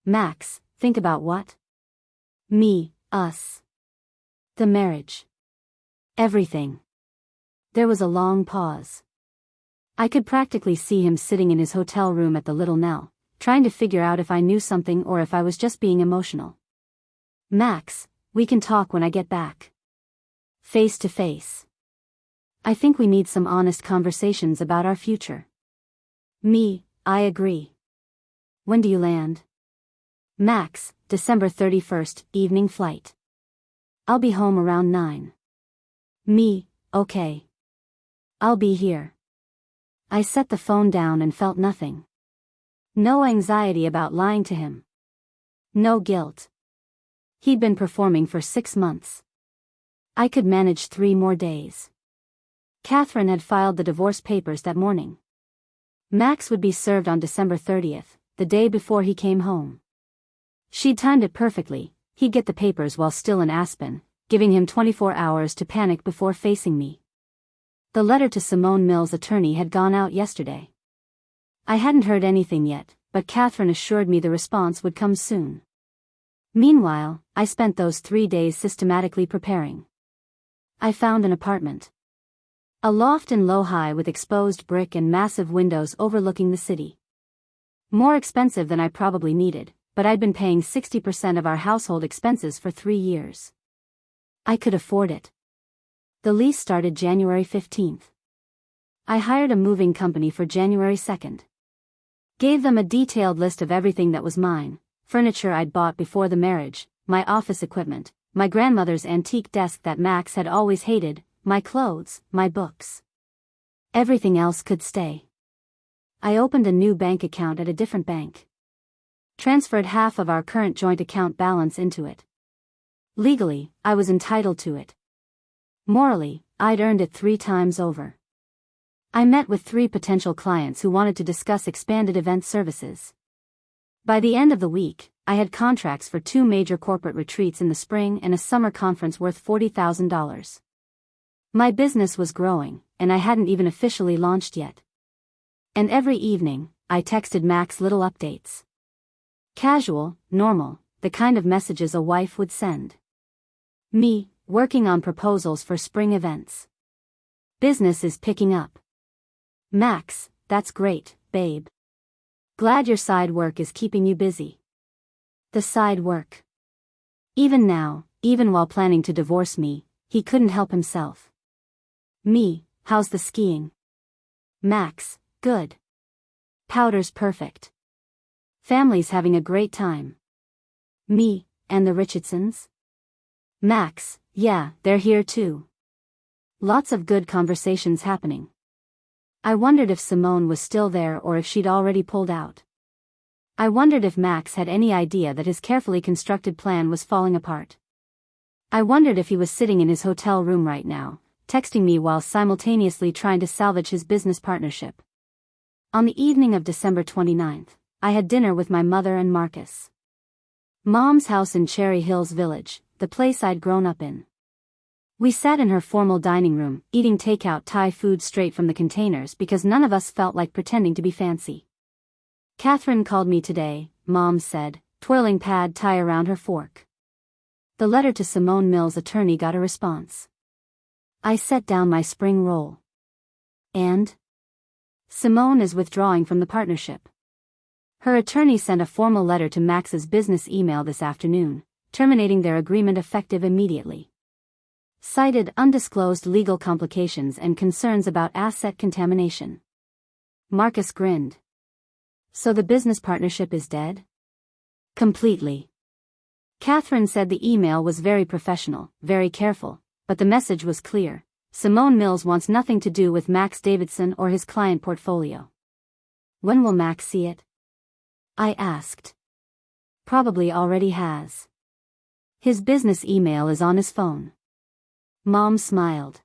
Max, think about what? Us. The marriage. Everything. There was a long pause. I could practically see him sitting in his hotel room at the Little Nell, trying to figure out if I knew something or if I was just being emotional. Max, we can talk when I get back. Face to face. I think we need some honest conversations about our future. I agree. When do you land? Max, December 31st, evening flight. I'll be home around 9. Okay. I'll be here. I set the phone down and felt nothing. No anxiety about lying to him. No guilt. He'd been performing for 6 months. I could manage 3 more days. Catherine had filed the divorce papers that morning. Max would be served on December 30th, the day before he came home. She'd timed it perfectly. He'd get the papers while still in Aspen, giving him 24 hours to panic before facing me. The letter to Simone Mill's attorney had gone out yesterday. I hadn't heard anything yet, but Catherine assured me the response would come soon. Meanwhile, I spent those 3 days systematically preparing. I found an apartment. A loft in Low-High with exposed brick and massive windows overlooking the city. More expensive than I probably needed, but I'd been paying 60% of our household expenses for 3 years. I could afford it. The lease started January 15th. I hired a moving company for January 2nd. Gave them a detailed list of everything that was mine, furniture I'd bought before the marriage, my office equipment, my grandmother's antique desk that Max had always hated, my clothes, my books. Everything else could stay. I opened a new bank account at a different bank. Transferred half of our current joint account balance into it. Legally, I was entitled to it. Morally, I'd earned it 3 times over. I met with 3 potential clients who wanted to discuss expanded event services. By the end of the week, I had contracts for 2 major corporate retreats in the spring and a summer conference worth $40,000. My business was growing, and I hadn't even officially launched yet. And every evening, I texted Max little updates. Casual, normal, the kind of messages a wife would send. Working on proposals for spring events. Business is picking up. Max, that's great, babe. Glad your side work is keeping you busy. The side work. Even now, even while planning to divorce me, he couldn't help himself. Me, how's the skiing? Max, good. Powder's perfect. Family's having a great time. Me, and the Richardsons? Max, yeah, they're here too. Lots of good conversations happening. I wondered if Simone was still there or if she'd already pulled out. I wondered if Max had any idea that his carefully constructed plan was falling apart. I wondered if he was sitting in his hotel room right now, texting me while simultaneously trying to salvage his business partnership. On the evening of December 29th, I had dinner with my mother and Marcus. Mom's house in Cherry Hills Village, the place I'd grown up in. We sat in her formal dining room, eating takeout Thai food straight from the containers because none of us felt like pretending to be fancy. Catherine called me today, Mom said, twirling pad Thai around her fork. The letter to Simone Mill's attorney got a response. I set down my spring roll. And? Simone is withdrawing from the partnership. Her attorney sent a formal letter to Max's business email this afternoon, terminating their agreement effective immediately. Cited undisclosed legal complications and concerns about asset contamination. Marcus grinned. So the business partnership is dead? Completely. Catherine said the email was very professional, very careful, but the message was clear. Simone Mills wants nothing to do with Max Davidson or his client portfolio. When will Max see it? I asked. Probably already has. His business email is on his phone. Mom smiled.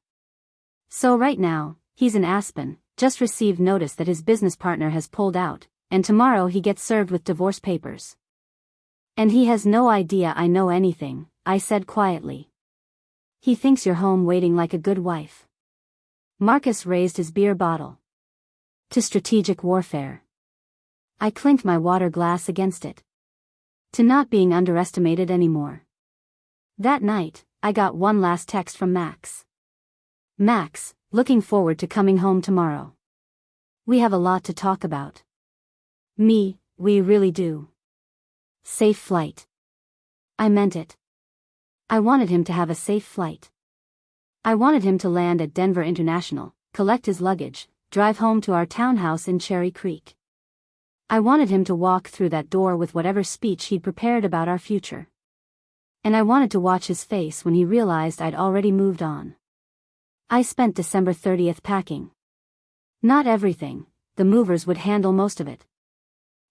So right now, he's in Aspen, just received notice that his business partner has pulled out, and tomorrow he gets served with divorce papers. And he has no idea I know anything, I said quietly. He thinks you're home waiting like a good wife. Marcus raised his beer bottle. To strategic warfare. I clinked my water glass against it. To not being underestimated anymore. That night, I got one last text from Max. Max, looking forward to coming home tomorrow. We have a lot to talk about. Me, we really do. Safe flight. I meant it. I wanted him to have a safe flight. I wanted him to land at Denver International, collect his luggage, drive home to our townhouse in Cherry Creek. I wanted him to walk through that door with whatever speech he'd prepared about our future. And I wanted to watch his face when he realized I'd already moved on. I spent December 30th packing. Not everything, the movers would handle most of it.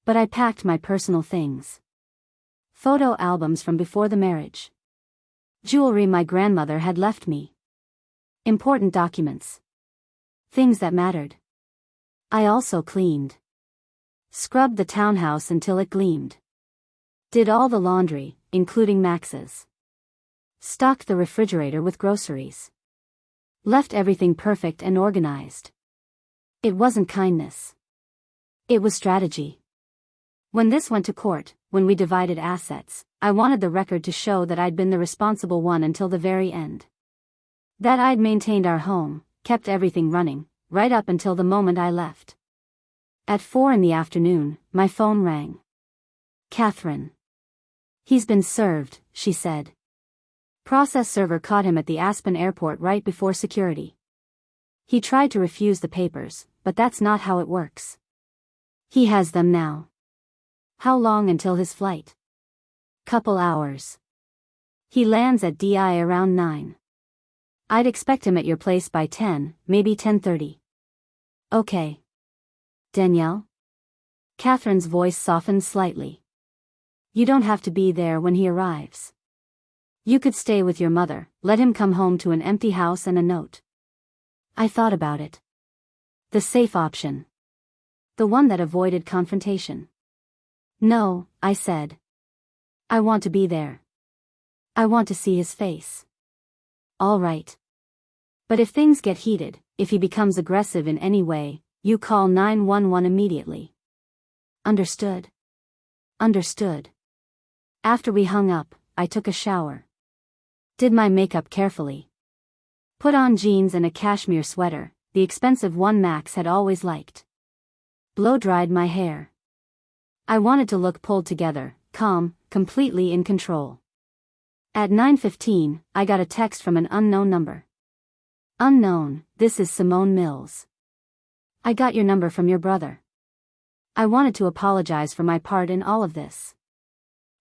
But I packed my personal things. Photo albums from before the marriage. Jewelry my grandmother had left me. Important documents. Things that mattered. I also cleaned. Scrubbed the townhouse until it gleamed. Did all the laundry, including Max's. Stocked the refrigerator with groceries. Left everything perfect and organized. It wasn't kindness. It was strategy. When this went to court, when we divided assets, I wanted the record to show that I'd been the responsible one until the very end. That I'd maintained our home, kept everything running, right up until the moment I left. At 4 p.m, my phone rang. Catherine. He's been served, she said. Process server caught him at the Aspen airport right before security. He tried to refuse the papers, but that's not how it works. He has them now. How long until his flight? Couple hours. He lands at DI around 9. I'd expect him at your place by 10, maybe 10:30. Okay. Danielle? Catherine's voice softened slightly. You don't have to be there when he arrives. You could stay with your mother, let him come home to an empty house and a note. I thought about it. The safe option. The one that avoided confrontation. No, I said. I want to be there. I want to see his face. All right. But if things get heated, if he becomes aggressive in any way, you call 911 immediately. Understood? Understood. After we hung up, I took a shower. Did my makeup carefully. Put on jeans and a cashmere sweater, the expensive one Max had always liked. Blow-dried my hair. I wanted to look pulled together, calm, completely in control. At 9:15, I got a text from an unknown number. Unknown, this is Simone Mills. I got your number from your brother. I wanted to apologize for my part in all of this.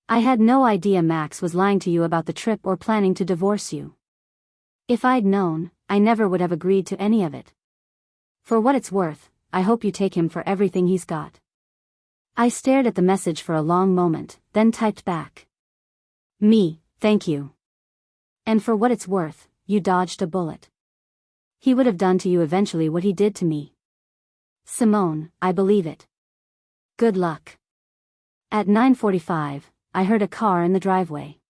I had no idea Max was lying to you about the trip or planning to divorce you. If I'd known, I never would have agreed to any of it. For what it's worth, I hope you take him for everything he's got. I stared at the message for a long moment, then typed back. Me, thank you. And for what it's worth, you dodged a bullet. He would have done to you eventually what he did to me. Simone, I believe it. Good luck. At 9:45, I heard a car in the driveway.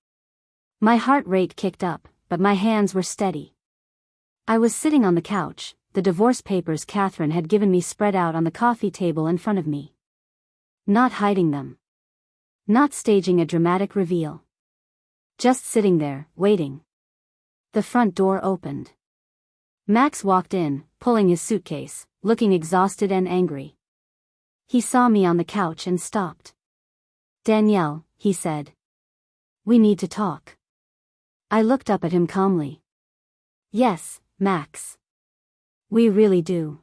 My heart rate kicked up, but my hands were steady. I was sitting on the couch, the divorce papers Catherine had given me spread out on the coffee table in front of me. Not hiding them. Not staging a dramatic reveal. Just sitting there, waiting. The front door opened. Max walked in, pulling his suitcase, looking exhausted and angry. He saw me on the couch and stopped. Danielle, he said. We need to talk. I looked up at him calmly. Yes, Max. We really do.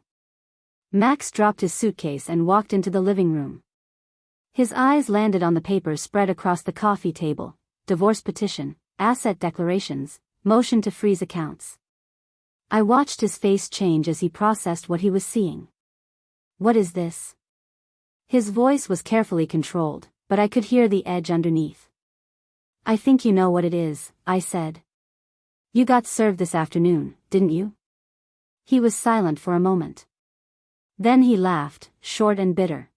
Max dropped his suitcase and walked into the living room. His eyes landed on the papers spread across the coffee table: divorce petition, asset declarations, motion to freeze accounts. I watched his face change as he processed what he was seeing. What is this? His voice was carefully controlled, but I could hear the edge underneath. I think you know what it is, I said. You got served this afternoon, didn't you? He was silent for a moment. Then he laughed, short and bitter.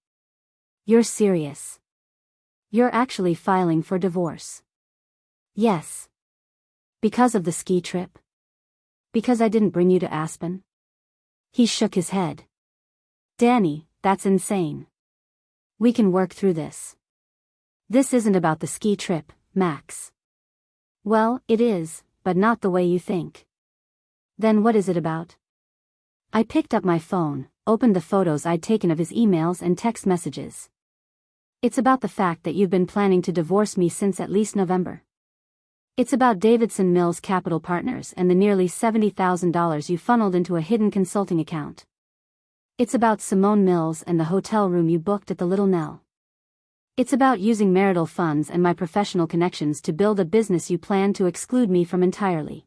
You're serious. You're actually filing for divorce. Yes. Because of the ski trip? Because I didn't bring you to Aspen? He shook his head. Danny, that's insane. We can work through this. This isn't about the ski trip, Max. Well, it is, but not the way you think. Then what is it about? I picked up my phone, opened the photos I'd taken of his emails and text messages. It's about the fact that you've been planning to divorce me since at least November. It's about Davidson Mills Capital Partners and the nearly $70,000 you funneled into a hidden consulting account. It's about Simone Mills and the hotel room you booked at the Little Nell. It's about using marital funds and my professional connections to build a business you plan to exclude me from entirely.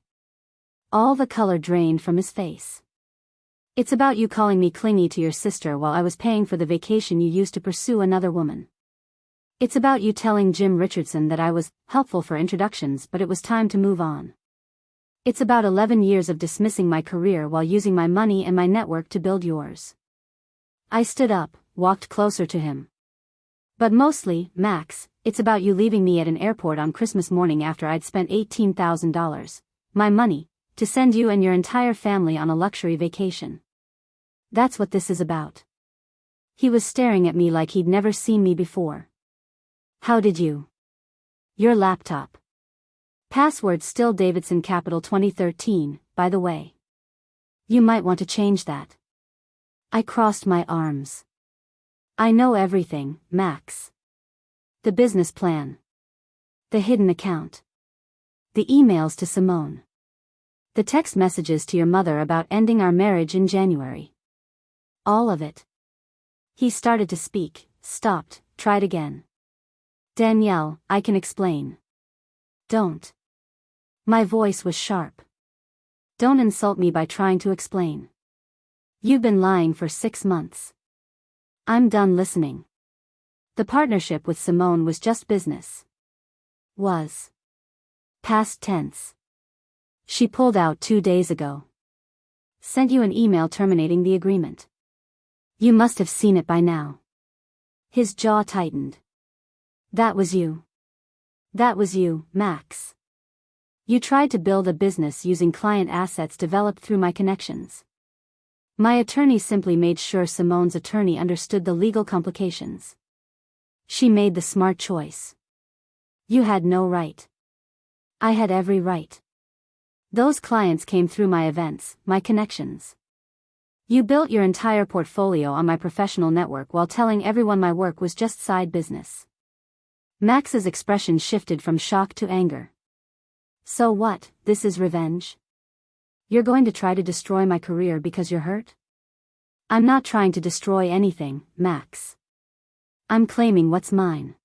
All the color drained from his face. It's about you calling me clingy to your sister while I was paying for the vacation you used to pursue another woman. It's about you telling Jim Richardson that I was helpful for introductions but it was time to move on. It's about 11 years of dismissing my career while using my money and my network to build yours. I stood up, walked closer to him. But mostly, Max, it's about you leaving me at an airport on Christmas morning after I'd spent $18,000, my money, to send you and your entire family on a luxury vacation. That's what this is about. He was staring at me like he'd never seen me before. How did you? Your laptop. Password still Davidson Capital 2013, by the way. You might want to change that. I crossed my arms. I know everything, Max. The business plan. The hidden account. The emails to Simone. The text messages to your mother about ending our marriage in January. All of it. He started to speak, stopped, tried again. Danielle, I can explain. Don't. My voice was sharp. Don't insult me by trying to explain. You've been lying for 6 months. I'm done listening. The partnership with Simone was just business. Was. Past tense. She pulled out 2 days ago. Sent you an email terminating the agreement. You must have seen it by now. His jaw tightened. That was you. That was you, Max. You tried to build a business using client assets developed through my connections. My attorney simply made sure Simone's attorney understood the legal complications. She made the smart choice. You had no right. I had every right. Those clients came through my events, my connections. You built your entire portfolio on my professional network while telling everyone my work was just side business. Max's expression shifted from shock to anger. So what, this is revenge? You're going to try to destroy my career because you're hurt? I'm not trying to destroy anything, Max. I'm claiming what's mine.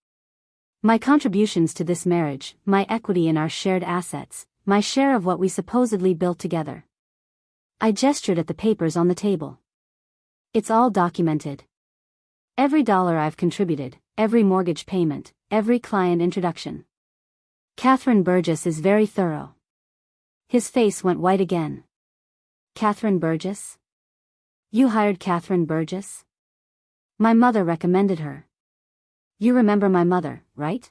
My contributions to this marriage, my equity in our shared assets, my share of what we supposedly built together. I gestured at the papers on the table. It's all documented. Every dollar I've contributed, every mortgage payment, every client introduction. Catherine Burgess is very thorough. His face went white again. Catherine Burgess? You hired Catherine Burgess? My mother recommended her. You remember my mother, right?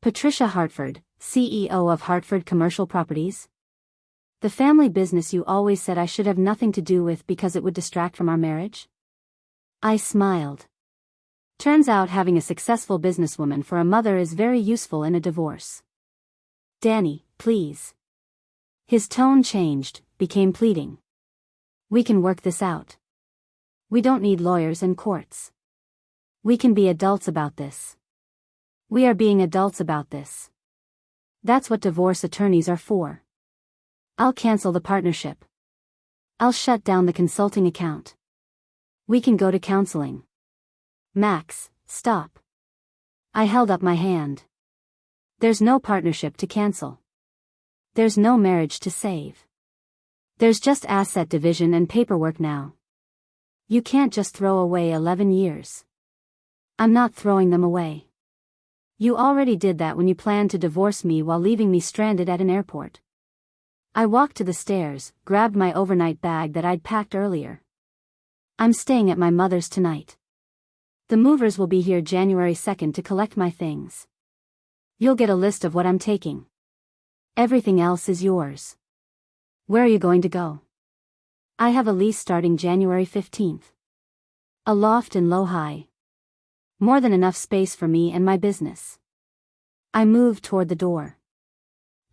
Patricia Hartford, CEO of Hartford Commercial Properties? The family business you always said I should have nothing to do with because it would distract from our marriage? I smiled. Turns out having a successful businesswoman for a mother is very useful in a divorce. Danny, please. His tone changed, became pleading. We can work this out. We don't need lawyers and courts. We can be adults about this. We are being adults about this. That's what divorce attorneys are for. I'll cancel the partnership. I'll shut down the consulting account. We can go to counseling. Max, stop. I held up my hand. There's no partnership to cancel. There's no marriage to save. There's just asset division and paperwork now. You can't just throw away 11 years. I'm not throwing them away. You already did that when you planned to divorce me while leaving me stranded at an airport. I walked to the stairs, grabbed my overnight bag that I'd packed earlier. I'm staying at my mother's tonight. The movers will be here January 2nd to collect my things. You'll get a list of what I'm taking. Everything else is yours. Where are you going to go? I have a lease starting January 15th. A loft in Low-High. More than enough space for me and my business. I moved toward the door.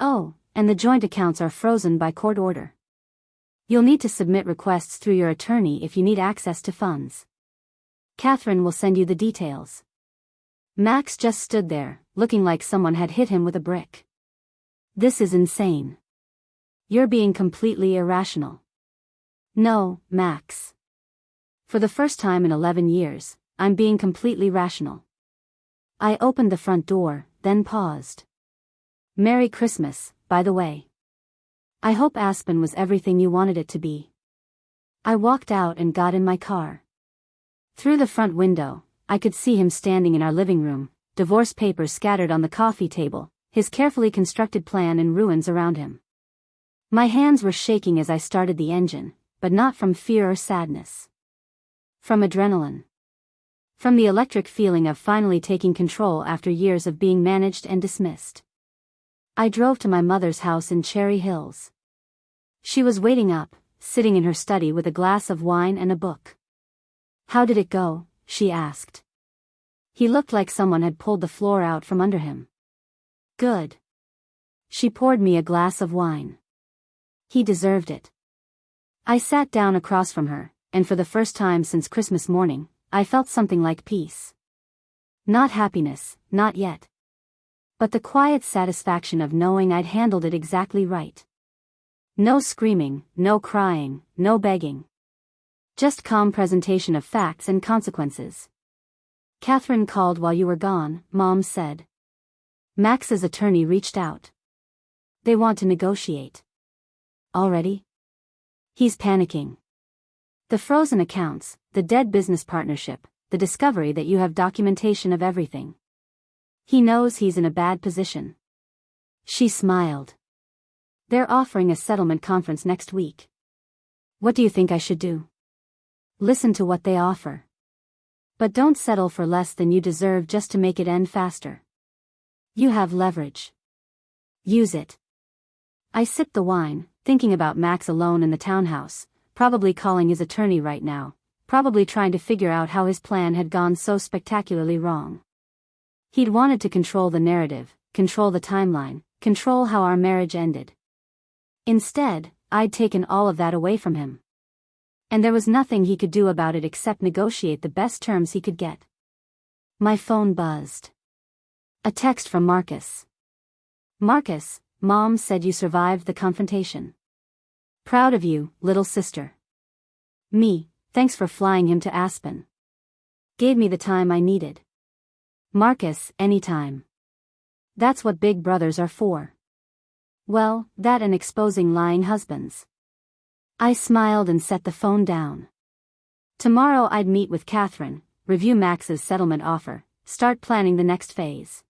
Oh, and the joint accounts are frozen by court order. You'll need to submit requests through your attorney if you need access to funds. Catherine will send you the details. Max just stood there, looking like someone had hit him with a brick. This is insane. You're being completely irrational. No, Max. For the first time in 11 years, I'm being completely rational. I opened the front door, then paused. Merry Christmas, by the way. I hope Aspen was everything you wanted it to be. I walked out and got in my car. Through the front window, I could see him standing in our living room, divorce papers scattered on the coffee table, his carefully constructed plan in ruins around him. My hands were shaking as I started the engine, but not from fear or sadness. From adrenaline. From the electric feeling of finally taking control after years of being managed and dismissed. I drove to my mother's house in Cherry Hills. She was waiting up, sitting in her study with a glass of wine and a book. How did it go? She asked. He looked like someone had pulled the floor out from under him. Good. She poured me a glass of wine. He deserved it. I sat down across from her, and for the first time since Christmas morning, I felt something like peace. Not happiness, not yet. But the quiet satisfaction of knowing I'd handled it exactly right. No screaming, no crying, no begging. Just calm presentation of facts and consequences. Catherine called while you were gone, Mom said. Max's attorney reached out. They want to negotiate. Already? He's panicking. The frozen accounts, the dead business partnership, the discovery that you have documentation of everything. He knows he's in a bad position. She smiled. They're offering a settlement conference next week. What do you think I should do? Listen to what they offer. But don't settle for less than you deserve just to make it end faster. You have leverage. Use it. I sipped the wine, thinking about Max alone in the townhouse, probably calling his attorney right now, probably trying to figure out how his plan had gone so spectacularly wrong. He'd wanted to control the narrative, control the timeline, control how our marriage ended. Instead, I'd taken all of that away from him. And there was nothing he could do about it except negotiate the best terms he could get. My phone buzzed. A text from Marcus. Marcus, Mom said you survived the confrontation. Proud of you, little sister. Me, thanks for flying him to Aspen. Gave me the time I needed. Marcus, anytime. That's what big brothers are for. Well, that and exposing lying husbands. I smiled and set the phone down. Tomorrow I'd meet with Catherine, review Max's settlement offer, start planning the next phase.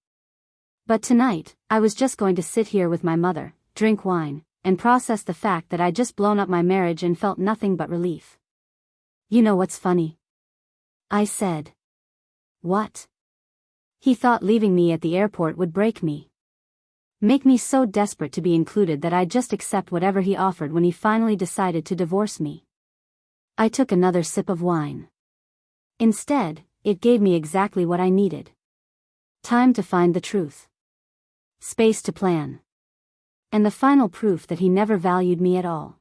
But tonight, I was just going to sit here with my mother, drink wine, and process the fact that I'd just blown up my marriage and felt nothing but relief. You know what's funny? I said. What? He thought leaving me at the airport would break me. Make me so desperate to be included that I'd just accept whatever he offered when he finally decided to divorce me. I took another sip of wine. Instead, it gave me exactly what I needed. Time to find the truth. Space to plan. And the final proof that he never valued me at all.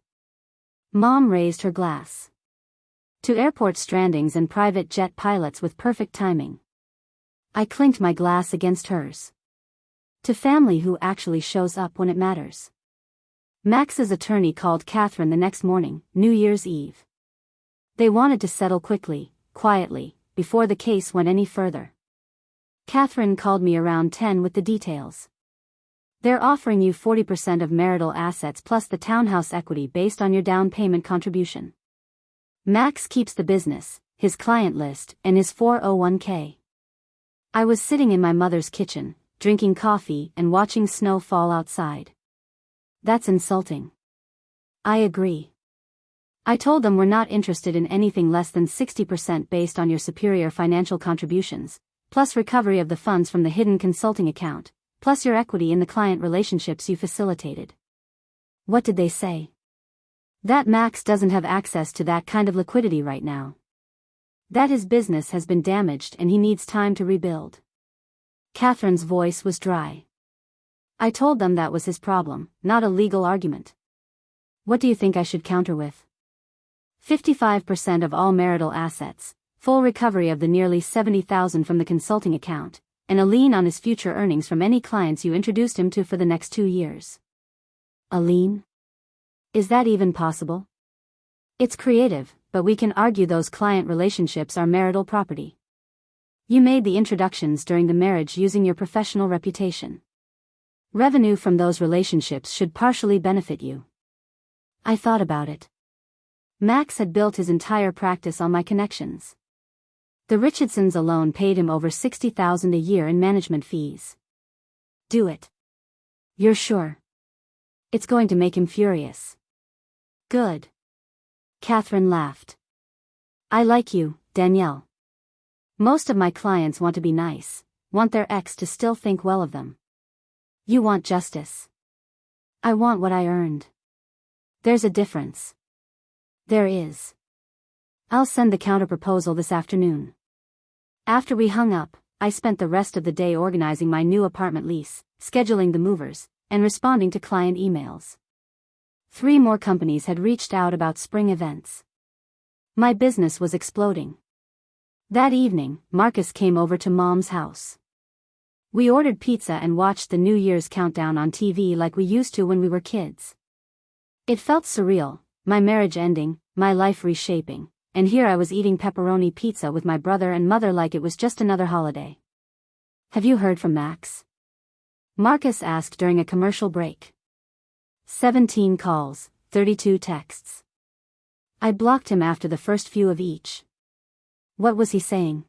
Mom raised her glass. To airport strandings and private jet pilots with perfect timing. I clinked my glass against hers. To family who actually shows up when it matters. Max's attorney called Catherine the next morning, New Year's Eve. They wanted to settle quickly, quietly, before the case went any further. Catherine called me around 10 with the details. They're offering you 40% of marital assets plus the townhouse equity based on your down payment contribution. Max keeps the business, his client list, and his 401k. I was sitting in my mother's kitchen, drinking coffee and watching snow fall outside. That's insulting. I agree. I told them we're not interested in anything less than 60% based on your superior financial contributions, plus recovery of the funds from the hidden consulting account, plus your equity in the client relationships you facilitated. What did they say? That Max doesn't have access to that kind of liquidity right now. That his business has been damaged and he needs time to rebuild. Catherine's voice was dry. I told them that was his problem, not a legal argument. What do you think I should counter with? 55% of all marital assets, full recovery of the nearly $70,000 from the consulting account, and a lien on his future earnings from any clients you introduced him to for the next 2 years. A lien? Is that even possible? It's creative, but we can argue those client relationships are marital property. You made the introductions during the marriage using your professional reputation. Revenue from those relationships should partially benefit you. I thought about it. Max had built his entire practice on my connections. The Richardsons alone paid him over $60,000 a year in management fees. Do it. You're sure? It's going to make him furious. Good. Catherine laughed. I like you, Danielle. Most of my clients want to be nice, want their ex to still think well of them. You want justice. I want what I earned. There's a difference. There is. I'll send the counterproposal this afternoon. After we hung up, I spent the rest of the day organizing my new apartment lease, scheduling the movers, and responding to client emails. 3 more companies had reached out about spring events. My business was exploding. That evening, Marcus came over to Mom's house. We ordered pizza and watched the New Year's countdown on TV like we used to when we were kids. It felt surreal, my marriage ending, my life reshaping, and here I was eating pepperoni pizza with my brother and mother like it was just another holiday. Have you heard from Max? Marcus asked during a commercial break. 17 calls, 32 texts. I blocked him after the first few of each. What was he saying?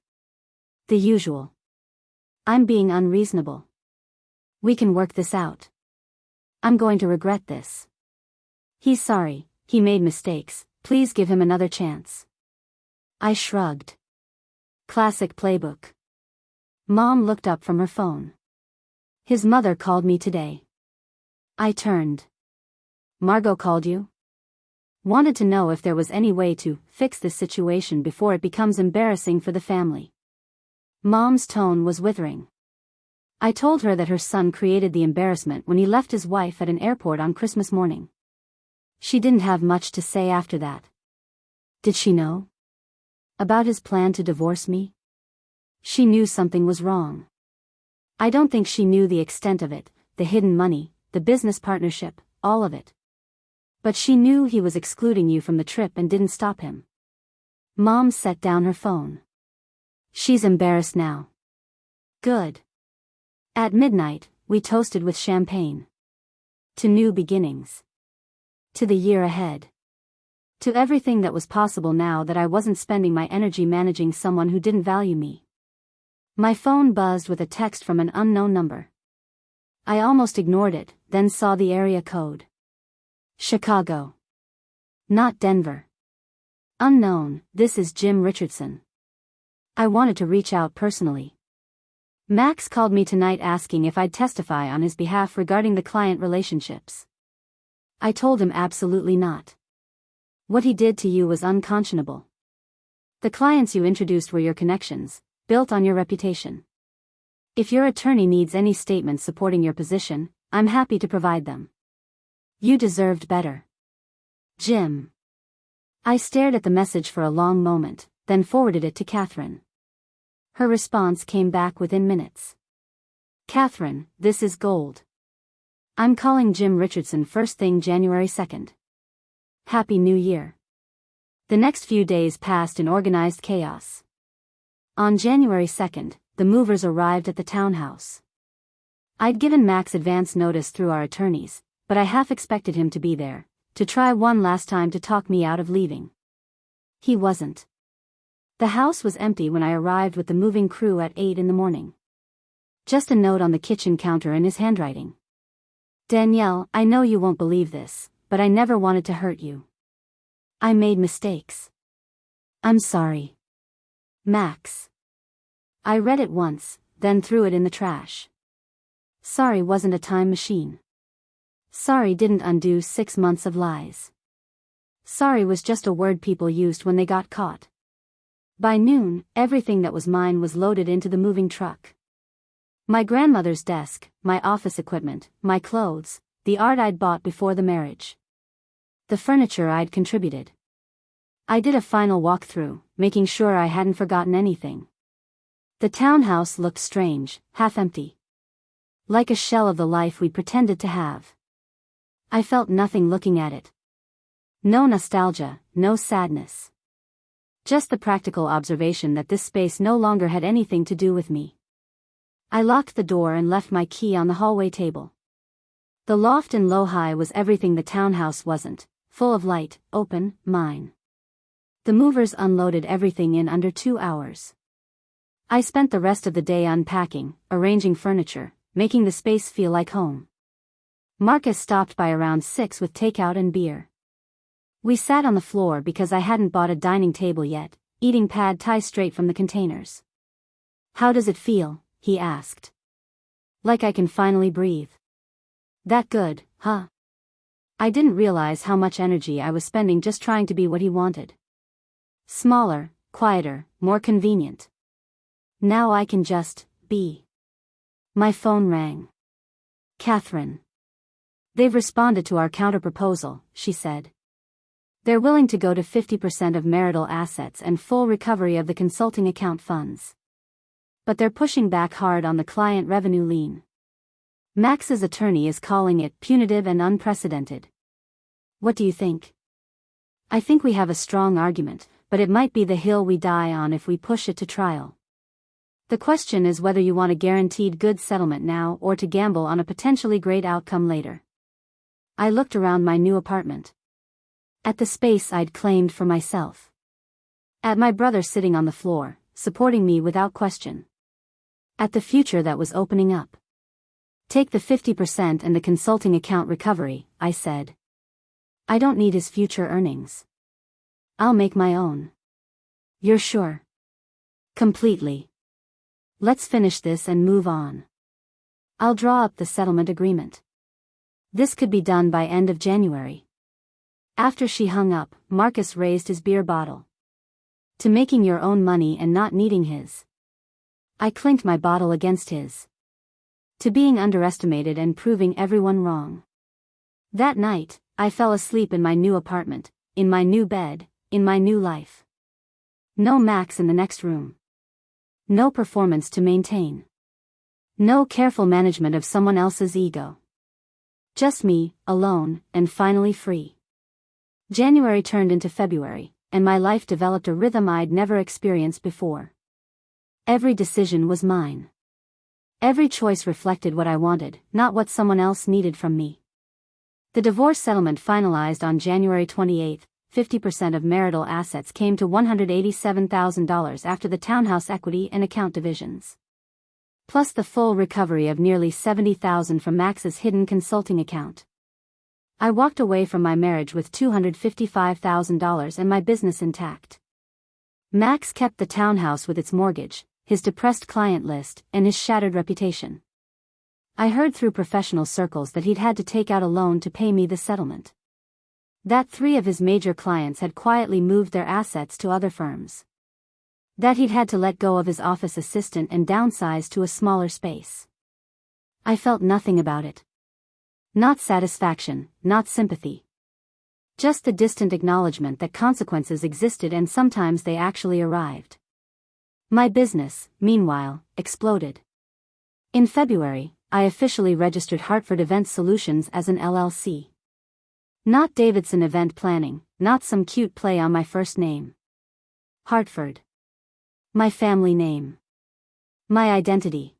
The usual. I'm being unreasonable. We can work this out. I'm going to regret this. He's sorry, he made mistakes, please give him another chance. I shrugged. Classic playbook. Mom looked up from her phone. His mother called me today. I turned. Margot called you? Wanted to know if there was any way to fix this situation before it becomes embarrassing for the family. Mom's tone was withering. I told her that her son created the embarrassment when he left his wife at an airport on Christmas morning. She didn't have much to say after that. Did she know? About his plan to divorce me? She knew something was wrong. I don't think she knew the extent of it, the hidden money, the business partnership, all of it. But she knew he was excluding you from the trip and didn't stop him. Mom set down her phone. She's embarrassed now. Good. At midnight, we toasted with champagne. To new beginnings. To the year ahead. To everything that was possible now that I wasn't spending my energy managing someone who didn't value me. My phone buzzed with a text from an unknown number. I almost ignored it, then saw the area code. Chicago. Not Denver. Unknown, this is Jim Richardson. I wanted to reach out personally. Max called me tonight asking if I'd testify on his behalf regarding the client relationships. I told him absolutely not. What he did to you was unconscionable. The clients you introduced were your connections, built on your reputation. If your attorney needs any statements supporting your position, I'm happy to provide them. You deserved better. Jim. I stared at the message for a long moment, then forwarded it to Catherine. Her response came back within minutes. Catherine, this is gold. I'm calling Jim Richardson first thing January 2nd. Happy New Year. The next few days passed in organized chaos. On January 2nd, the movers arrived at the townhouse. I'd given Max advance notice through our attorneys, but I half expected him to be there, to try one last time to talk me out of leaving. He wasn't. The house was empty when I arrived with the moving crew at 8 in the morning. Just a note on the kitchen counter in his handwriting. Danielle, I know you won't believe this, but I never wanted to hurt you. I made mistakes. I'm sorry. Max. I read it once, then threw it in the trash. Sorry wasn't a time machine. Sorry didn't undo 6 months of lies. Sorry was just a word people used when they got caught. By noon, everything that was mine was loaded into the moving truck. My grandmother's desk, my office equipment, my clothes, the art I'd bought before the marriage. The furniture I'd contributed. I did a final walkthrough, making sure I hadn't forgotten anything. The townhouse looked strange, half empty. Like a shell of the life we pretended to have. I felt nothing looking at it. No nostalgia, no sadness. Just the practical observation that this space no longer had anything to do with me. I locked the door and left my key on the hallway table. The loft in low-high was everything the townhouse wasn't, full of light, open, mine. The movers unloaded everything in under 2 hours. I spent the rest of the day unpacking, arranging furniture, making the space feel like home. Marcus stopped by around 6 with takeout and beer. We sat on the floor because I hadn't bought a dining table yet, eating pad thai straight from the containers. How does it feel? He asked. Like I can finally breathe. That good, huh? I didn't realize how much energy I was spending just trying to be what he wanted. Smaller, quieter, more convenient. Now I can just be. My phone rang. Catherine. They've responded to our counterproposal, she said. They're willing to go to 50% of marital assets and full recovery of the consulting account funds. But they're pushing back hard on the client revenue lien. Max's attorney is calling it punitive and unprecedented. What do you think? I think we have a strong argument, but it might be the hill we die on if we push it to trial. The question is whether you want a guaranteed good settlement now or to gamble on a potentially great outcome later. I looked around my new apartment. At the space I'd claimed for myself. At my brother sitting on the floor, supporting me without question. At the future that was opening up. Take the 50% and the consulting account recovery, I said. I don't need his future earnings. I'll make my own. You're sure? Completely. Let's finish this and move on. I'll draw up the settlement agreement. This could be done by end of January. After she hung up, Marcus raised his beer bottle. To making your own money and not needing his. I clinked my bottle against his. To being underestimated and proving everyone wrong. That night, I fell asleep in my new apartment, in my new bed, in my new life. No Max in the next room. No performance to maintain. No careful management of someone else's ego. Just me, alone, and finally free. January turned into February, and my life developed a rhythm I'd never experienced before. Every decision was mine. Every choice reflected what I wanted, not what someone else needed from me. The divorce settlement finalized on January 28. 50% of marital assets came to $187,000 after the townhouse equity and account divisions. Plus the full recovery of nearly $70,000 from Max's hidden consulting account. I walked away from my marriage with $255,000 and my business intact. Max kept the townhouse with its mortgage, his depressed client list, and his shattered reputation. I heard through professional circles that he'd had to take out a loan to pay me the settlement. That 3 of his major clients had quietly moved their assets to other firms. That he'd had to let go of his office assistant and downsize to a smaller space. I felt nothing about it. Not satisfaction, not sympathy. Just the distant acknowledgement that consequences existed and sometimes they actually arrived. My business, meanwhile, exploded. In February, I officially registered Hartford Event Solutions as an LLC. Not Davidson Event Planning, not some cute play on my first name. Hartford. My family name. My identity.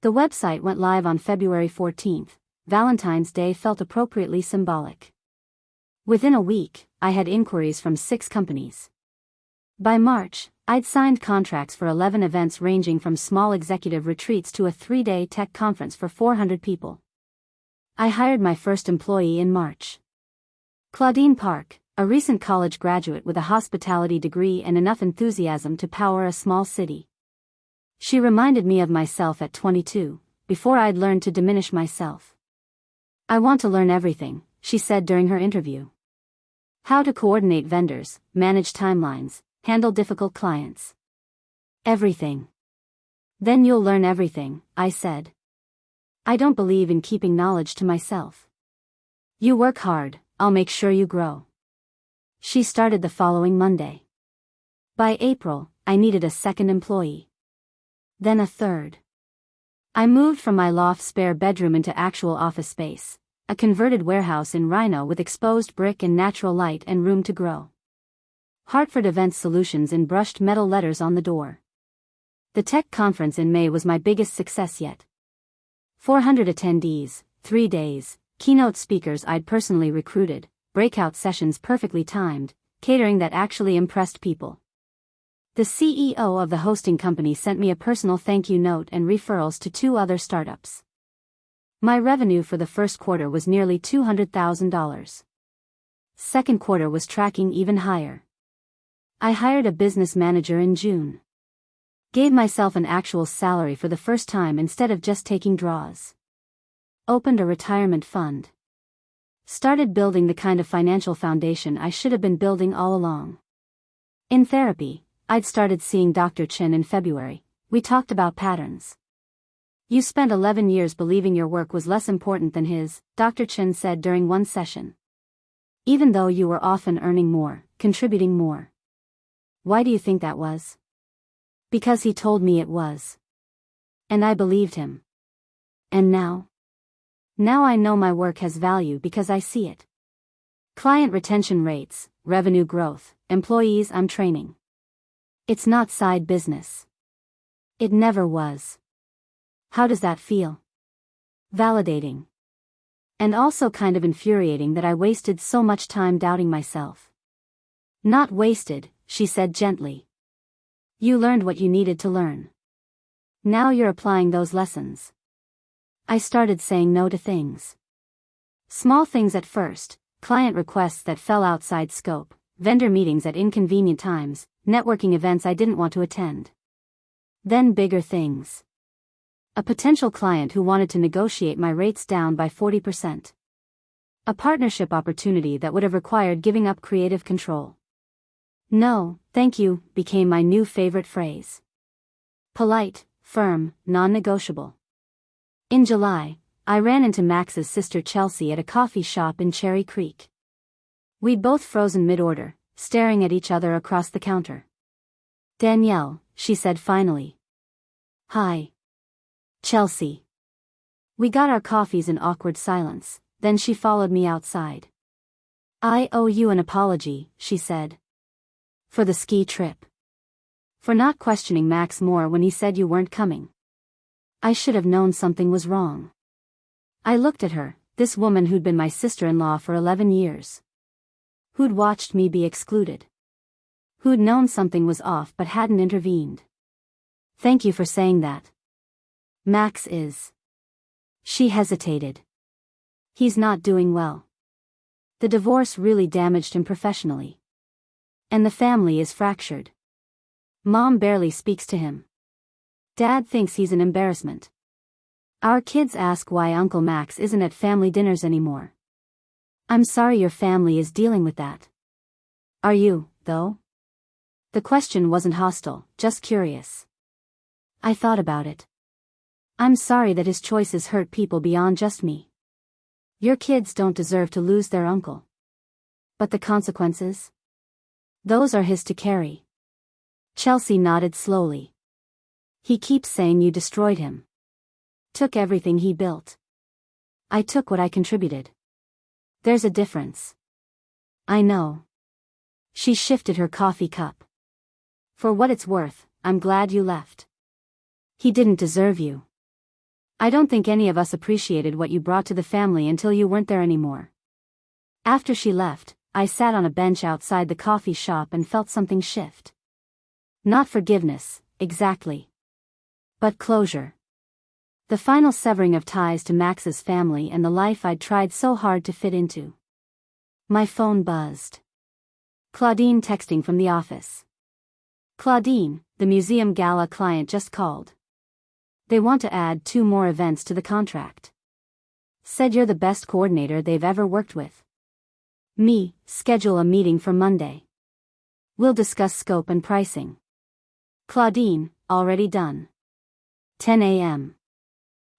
The website went live on February 14th. Valentine's Day felt appropriately symbolic. Within a week, I had inquiries from 6 companies. By March, I'd signed contracts for 11 events ranging from small executive retreats to a 3-day tech conference for 400 people. I hired my first employee in March. Claudine Park, a recent college graduate with a hospitality degree and enough enthusiasm to power a small city. She reminded me of myself at 22, before I'd learned to diminish myself. I want to learn everything, she said during her interview. How to coordinate vendors, manage timelines, handle difficult clients. Everything. Then you'll learn everything, I said. I don't believe in keeping knowledge to myself. You work hard, I'll make sure you grow. She started the following Monday. By April, I needed a second employee. Then a third. I moved from my loft spare bedroom into actual office space, a converted warehouse in Rhino with exposed brick and natural light and room to grow. Hartford Event Solutions in brushed metal letters on the door. The tech conference in May was my biggest success yet. 400 attendees, 3 days, keynote speakers I'd personally recruited, breakout sessions perfectly timed, catering that actually impressed people. The CEO of the hosting company sent me a personal thank you note and referrals to 2 other startups. My revenue for the first quarter was nearly $200,000. Second quarter was tracking even higher. I hired a business manager in June. Gave myself an actual salary for the first time instead of just taking draws. Opened a retirement fund. Started building the kind of financial foundation I should have been building all along. In therapy, I'd started seeing Dr. Chin in February. We talked about patterns. You spent 11 years believing your work was less important than his, Dr. Chin said during one session. Even though you were often earning more, contributing more. Why do you think that was? Because he told me it was. And I believed him. And now? Now I know my work has value because I see it. Client retention rates, revenue growth, employees I'm training. It's not side business. It never was. How does that feel? Validating. And also kind of infuriating that I wasted so much time doubting myself. Not wasted, she said gently. You learned what you needed to learn. Now you're applying those lessons. I started saying no to things. Small things at first, client requests that fell outside scope, vendor meetings at inconvenient times, networking events I didn't want to attend. Then bigger things. A potential client who wanted to negotiate my rates down by 40%. A partnership opportunity that would have required giving up creative control. No, thank you, became my new favorite phrase. Polite, firm, non-negotiable. In July, I ran into Max's sister Chelsea at a coffee shop in Cherry Creek. We'd both frozen mid-order, staring at each other across the counter. Danielle, she said finally. Hi. Chelsea. We got our coffees in awkward silence, then she followed me outside. I owe you an apology, she said. For the ski trip. For not questioning Max more when he said you weren't coming. I should have known something was wrong. I looked at her, this woman who'd been my sister-in-law for 11 years. Who'd watched me be excluded. Who'd known something was off but hadn't intervened. Thank you for saying that. Max is. She hesitated. He's not doing well. The divorce really damaged him professionally. And the family is fractured. Mom barely speaks to him. Dad thinks he's an embarrassment. Our kids ask why Uncle Max isn't at family dinners anymore. I'm sorry your family is dealing with that. Are you, though? The question wasn't hostile, just curious. I thought about it. I'm sorry that his choices hurt people beyond just me. Your kids don't deserve to lose their uncle. But the consequences? Those are his to carry. Chelsea nodded slowly. He keeps saying you destroyed him. Took everything he built. I took what I contributed. There's a difference. I know. She shifted her coffee cup. For what it's worth, I'm glad you left. He didn't deserve you. I don't think any of us appreciated what you brought to the family until you weren't there anymore. After she left, I sat on a bench outside the coffee shop and felt something shift. Not forgiveness, exactly. But closure. The final severing of ties to Max's family and the life I'd tried so hard to fit into. My phone buzzed. Claudine texting from the office. Claudine, the museum gala client just called. They want to add 2 more events to the contract. Said you're the best coordinator they've ever worked with. Me, schedule a meeting for Monday. We'll discuss scope and pricing. Claudine, already done. 10 a.m.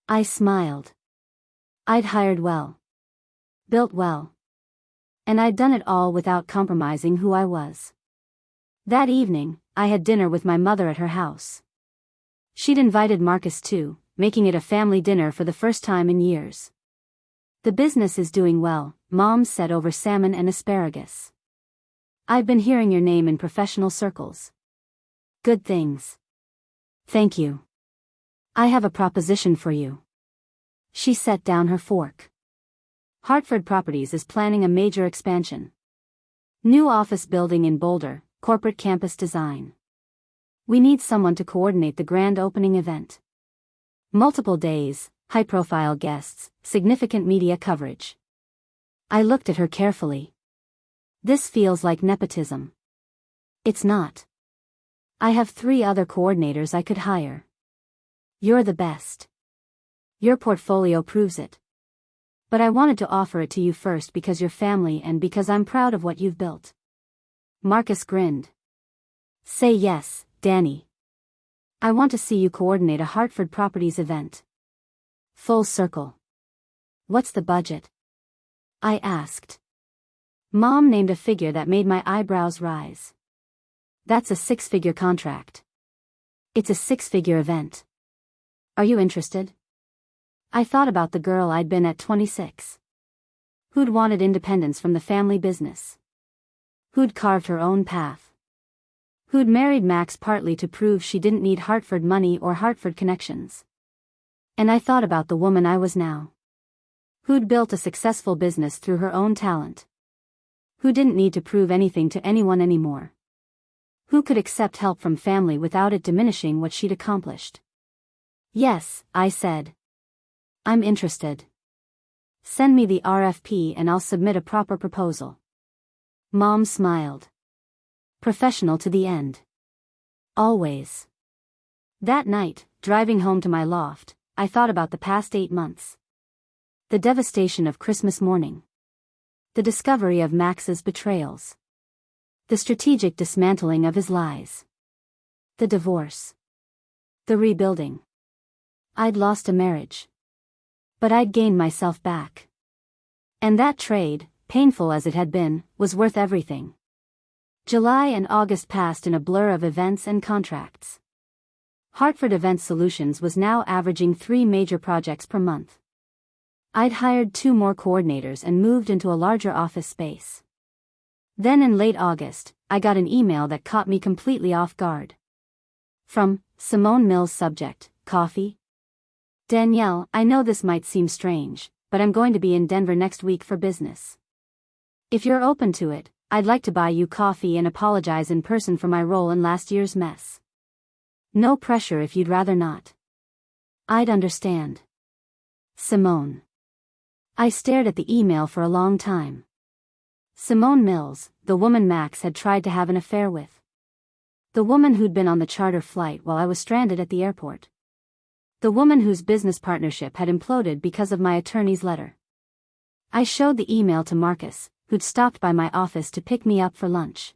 I smiled. I'd hired well. Built well. And I'd done it all without compromising who I was. That evening, I had dinner with my mother at her house. She'd invited Marcus too, making it a family dinner for the first time in years. The business is doing well, Mom said over salmon and asparagus. I've been hearing your name in professional circles. Good things. Thank you. I have a proposition for you. She set down her fork. Hartford Properties is planning a major expansion. New office building in Boulder, corporate campus design. We need someone to coordinate the grand opening event. Multiple days, high-profile guests, significant media coverage. I looked at her carefully. This feels like nepotism. It's not. I have 3 other coordinators I could hire. You're the best. Your portfolio proves it. But I wanted to offer it to you first because you're family and because I'm proud of what you've built. Marcus grinned. Say yes, Danny. I want to see you coordinate a Hartford Properties event. Full circle. What's the budget? I asked. Mom named a figure that made my eyebrows rise. That's a 6-figure contract. It's a 6-figure event. Are you interested? I thought about the girl I'd been at 26. Who'd wanted independence from the family business. Who'd carved her own path. Who'd married Max partly to prove she didn't need Hartford money or Hartford connections. And I thought about the woman I was now. Who'd built a successful business through her own talent. Who didn't need to prove anything to anyone anymore. Who could accept help from family without it diminishing what she'd accomplished. Yes, I said. I'm interested. Send me the RFP and I'll submit a proper proposal. Mom smiled. Professional to the end. Always. That night, driving home to my loft, I thought about the past 8 months. The devastation of Christmas morning. The discovery of Max's betrayals. The strategic dismantling of his lies. The divorce. The rebuilding. I'd lost a marriage. But I'd gained myself back. And that trade, painful as it had been, was worth everything. July and August passed in a blur of events and contracts. Hartford Event Solutions was now averaging 3 major projects per month. I'd hired 2 more coordinators and moved into a larger office space. Then in late August, I got an email that caught me completely off guard. From Simone Mills. Subject: coffee. Danielle, I know this might seem strange, but I'm going to be in Denver next week for business. If you're open to it, I'd like to buy you coffee and apologize in person for my role in last year's mess. No pressure if you'd rather not. I'd understand. Simone. I stared at the email for a long time. Simone Mills, the woman Max had tried to have an affair with. The woman who'd been on the charter flight while I was stranded at the airport. The woman whose business partnership had imploded because of my attorney's letter. I showed the email to Marcus, who'd stopped by my office to pick me up for lunch.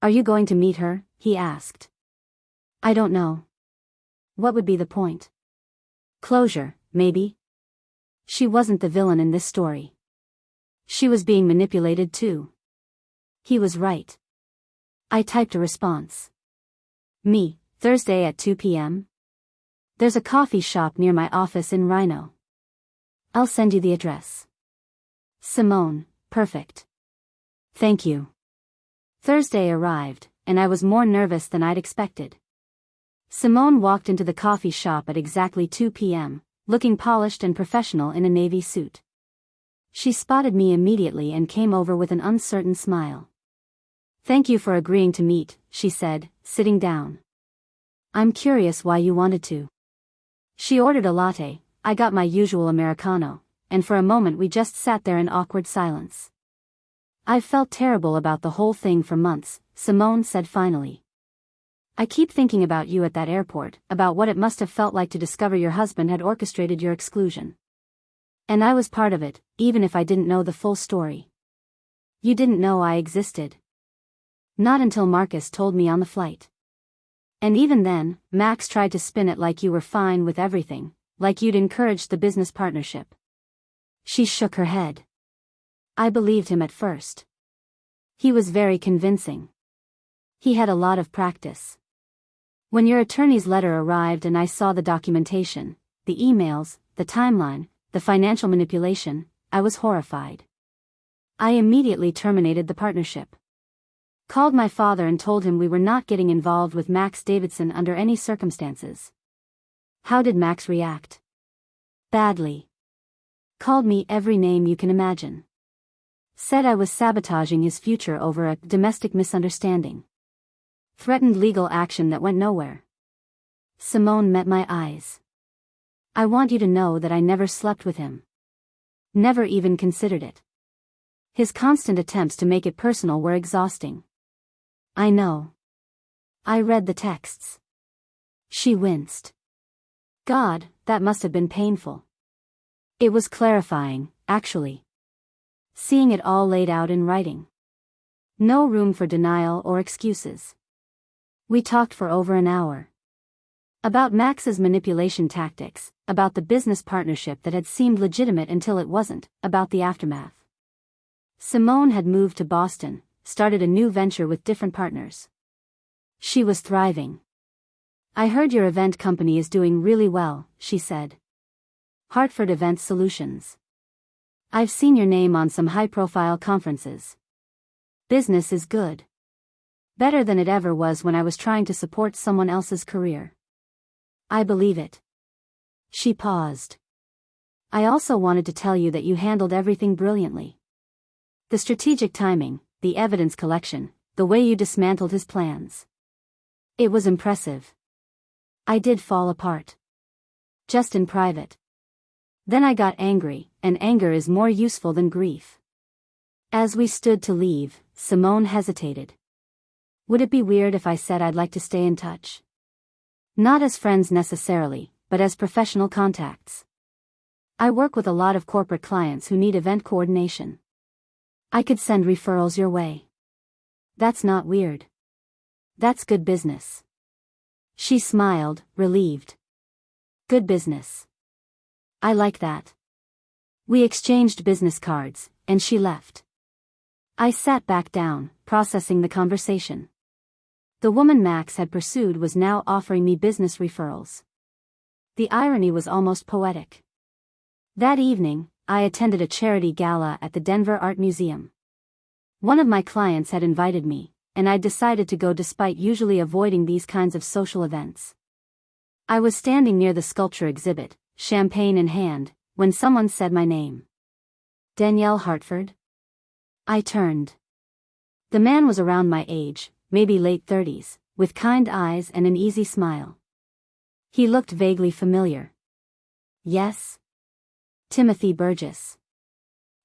Are you going to meet her? He asked. I don't know. What would be the point? Closure, maybe. She wasn't the villain in this story. She was being manipulated too. He was right. I typed a response. Me, Thursday at 2 p.m. There's a coffee shop near my office in Rhino. I'll send you the address. Simone, perfect. Thank you. Thursday arrived, and I was more nervous than I'd expected. Simone walked into the coffee shop at exactly 2 p.m., looking polished and professional in a navy suit. She spotted me immediately and came over with an uncertain smile. Thank you for agreeing to meet, she said, sitting down. I'm curious why you wanted to. She ordered a latte, I got my usual Americano, and for a moment we just sat there in awkward silence. I've felt terrible about the whole thing for months, Simone said finally. I keep thinking about you at that airport, about what it must have felt like to discover your husband had orchestrated your exclusion. And I was part of it, even if I didn't know the full story. You didn't know I existed. Not until Marcus told me on the flight. And even then, Max tried to spin it like you were fine with everything, like you'd encouraged the business partnership. She shook her head. I believed him at first. He was very convincing. He had a lot of practice. When your attorney's letter arrived and I saw the documentation, the emails, the timeline, the financial manipulation, I was horrified. I immediately terminated the partnership. Called my father and told him we were not getting involved with Max Davidson under any circumstances. How did Max react? Badly. Called me every name you can imagine. Said I was sabotaging his future over a domestic misunderstanding. Threatened legal action that went nowhere. Simone met my eyes. I want you to know that I never slept with him. Never even considered it. His constant attempts to make it personal were exhausting. I know. I read the texts. She winced. God, that must have been painful. It was clarifying, actually. Seeing it all laid out in writing. No room for denial or excuses. We talked for over an hour. About Max's manipulation tactics, about the business partnership that had seemed legitimate until it wasn't, about the aftermath. Simone had moved to Boston, started a new venture with different partners. She was thriving. I heard your event company is doing really well, she said. Hartford Event Solutions. I've seen your name on some high-profile conferences. Business is good. Better than it ever was when I was trying to support someone else's career. I believe it. She paused. I also wanted to tell you that you handled everything brilliantly. The strategic timing, the evidence collection, the way you dismantled his plans. It was impressive. I did fall apart. Just in private. Then I got angry, and anger is more useful than grief. As we stood to leave, Simone hesitated. Would it be weird if I said I'd like to stay in touch? Not as friends necessarily, but as professional contacts. I work with a lot of corporate clients who need event coordination. I could send referrals your way. That's not weird. That's good business. She smiled, relieved. Good business. I like that. We exchanged business cards, and she left. I sat back down, processing the conversation. The woman Max had pursued was now offering me business referrals. The irony was almost poetic. That evening, I attended a charity gala at the Denver Art Museum. One of my clients had invited me, and I'd decided to go despite usually avoiding these kinds of social events. I was standing near the sculpture exhibit, champagne in hand, when someone said my name. Danielle Hartford? I turned. The man was around my age, maybe late 30s, with kind eyes and an easy smile. He looked vaguely familiar. Yes? Timothy Burgess.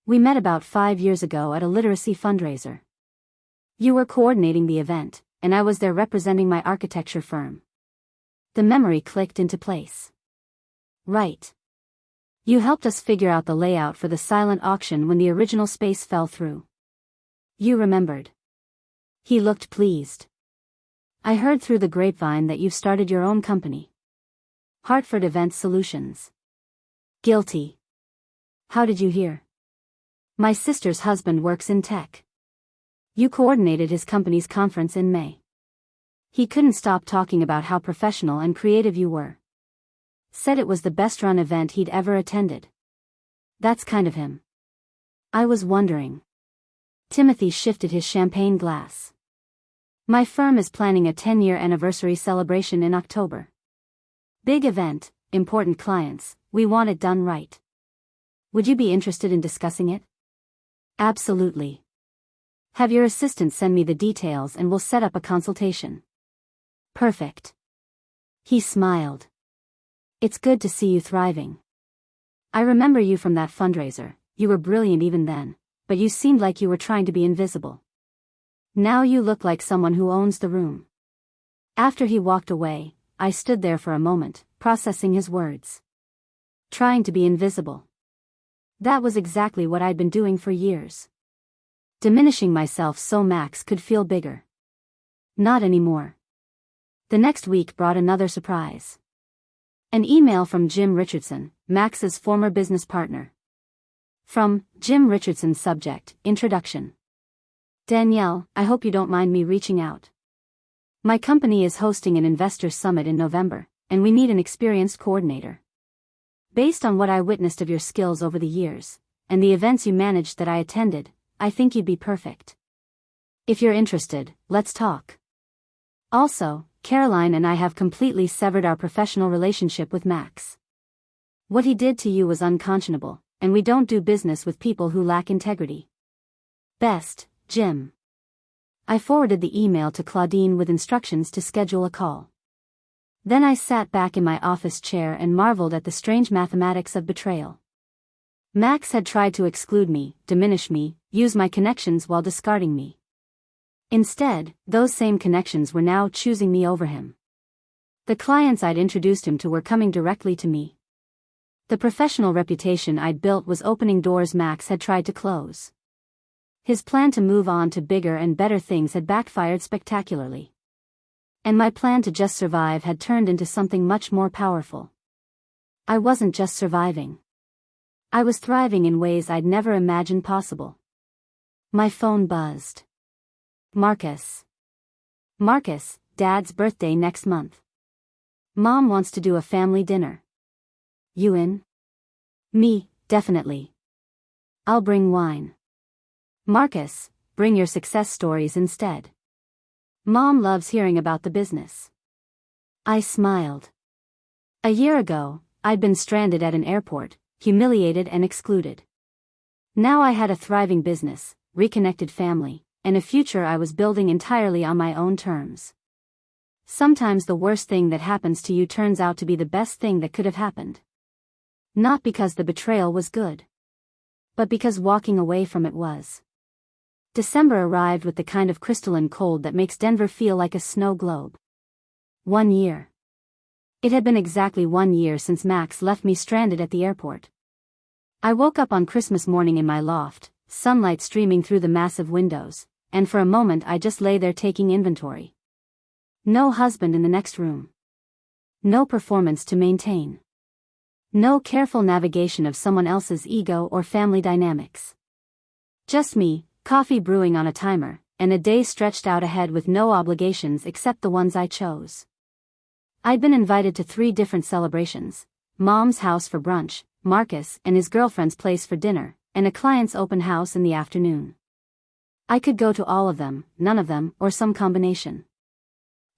We met about 5 years ago at a literacy fundraiser. You were coordinating the event, and I was there representing my architecture firm. The memory clicked into place. Right. You helped us figure out the layout for the silent auction when the original space fell through. You remembered. He looked pleased. I heard through the grapevine that you've started your own company. Hartford Event Solutions. Guilty. How did you hear? My sister's husband works in tech. You coordinated his company's conference in May. He couldn't stop talking about how professional and creative you were. Said it was the best run event he'd ever attended. That's kind of him. I was wondering. Timothy shifted his champagne glass. My firm is planning a 10-year anniversary celebration in October. Big event, important clients, we want it done right. Would you be interested in discussing it? Absolutely. Have your assistant send me the details and we'll set up a consultation. Perfect. He smiled. It's good to see you thriving. I remember you from that fundraiser. You were brilliant even then, but you seemed like you were trying to be invisible. Now you look like someone who owns the room. After he walked away, I stood there for a moment, processing his words. Trying to be invisible. That was exactly what I'd been doing for years. Diminishing myself so Max could feel bigger. Not anymore. The next week brought another surprise. An email from Jim Richardson, Max's former business partner. From Jim Richardson, subject, Introduction. Danielle, I hope you don't mind me reaching out. My company is hosting an investor summit in November, and we need an experienced coordinator. Based on what I witnessed of your skills over the years, and the events you managed that I attended, I think you'd be perfect. If you're interested, let's talk. Also, Caroline and I have completely severed our professional relationship with Max. What he did to you was unconscionable, and we don't do business with people who lack integrity. Best, Jim. I forwarded the email to Claudine with instructions to schedule a call. Then I sat back in my office chair and marveled at the strange mathematics of betrayal. Max had tried to exclude me, diminish me, use my connections while discarding me. Instead, those same connections were now choosing me over him. The clients I'd introduced him to were coming directly to me. The professional reputation I'd built was opening doors Max had tried to close. His plan to move on to bigger and better things had backfired spectacularly. And my plan to just survive had turned into something much more powerful. I wasn't just surviving. I was thriving in ways I'd never imagined possible. My phone buzzed. Marcus. Marcus, Dad's birthday next month. Mom wants to do a family dinner. You in? Me, definitely. I'll bring wine. Marcus, bring your success stories instead. Mom loves hearing about the business. I smiled. A year ago, I'd been stranded at an airport, humiliated and excluded. Now I had a thriving business, reconnected family, and a future I was building entirely on my own terms. Sometimes the worst thing that happens to you turns out to be the best thing that could have happened. Not because the betrayal was good, but because walking away from it was. December arrived with the kind of crystalline cold that makes Denver feel like a snow globe. 1 year. It had been exactly 1 year since Max left me stranded at the airport. I woke up on Christmas morning in my loft, sunlight streaming through the massive windows, and for a moment I just lay there taking inventory. No husband in the next room. No performance to maintain. No careful navigation of someone else's ego or family dynamics. Just me, coffee brewing on a timer, and a day stretched out ahead with no obligations except the ones I chose. I'd been invited to 3 different celebrations: Mom's house for brunch, Marcus and his girlfriend's place for dinner, and a client's open house in the afternoon. I could go to all of them, none of them, or some combination.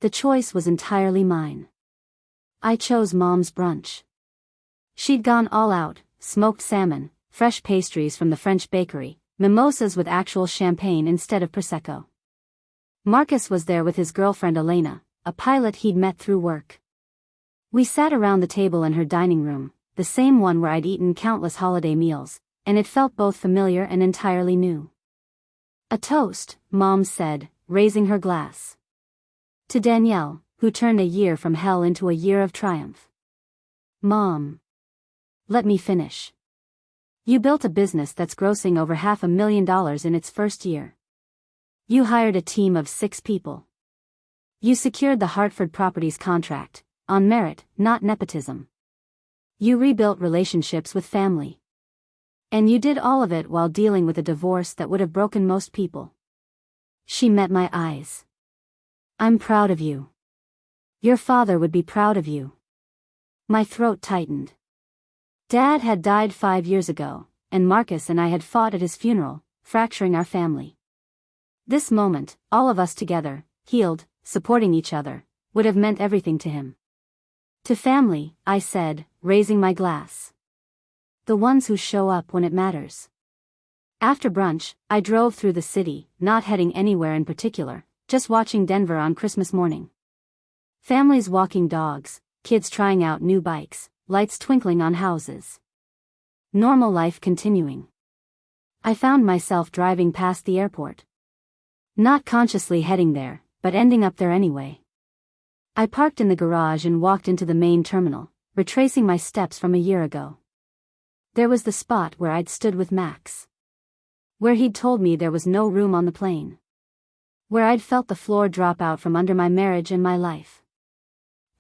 The choice was entirely mine. I chose Mom's brunch. She'd gone all out: smoked salmon, fresh pastries from the French bakery, mimosas with actual champagne instead of Prosecco. Marcus was there with his girlfriend Elena, a pilot he'd met through work. We sat around the table in her dining room, the same one where I'd eaten countless holiday meals, and it felt both familiar and entirely new. "A toast," Mom said, raising her glass. "To Danielle, who turned a year from hell into a year of triumph." "Mom. Let me finish. You built a business that's grossing over $500,000 in its first year. You hired a team of 6 people. You secured the Hartford Properties contract, on merit, not nepotism. You rebuilt relationships with family. And you did all of it while dealing with a divorce that would have broken most people." She met my eyes. "I'm proud of you. Your father would be proud of you." My throat tightened. Dad had died 5 years ago, and Marcus and I had fought at his funeral, fracturing our family. This moment, all of us together, healed, supporting each other, would have meant everything to him. "To family," I said, raising my glass. "The ones who show up when it matters." After brunch, I drove through the city, not heading anywhere in particular, just watching Denver on Christmas morning. Families walking dogs, kids trying out new bikes, lights twinkling on houses. Normal life continuing. I found myself driving past the airport. Not consciously heading there, but ending up there anyway. I parked in the garage and walked into the main terminal, retracing my steps from a year ago. There was the spot where I'd stood with Max. Where he'd told me there was no room on the plane. Where I'd felt the floor drop out from under my marriage and my life.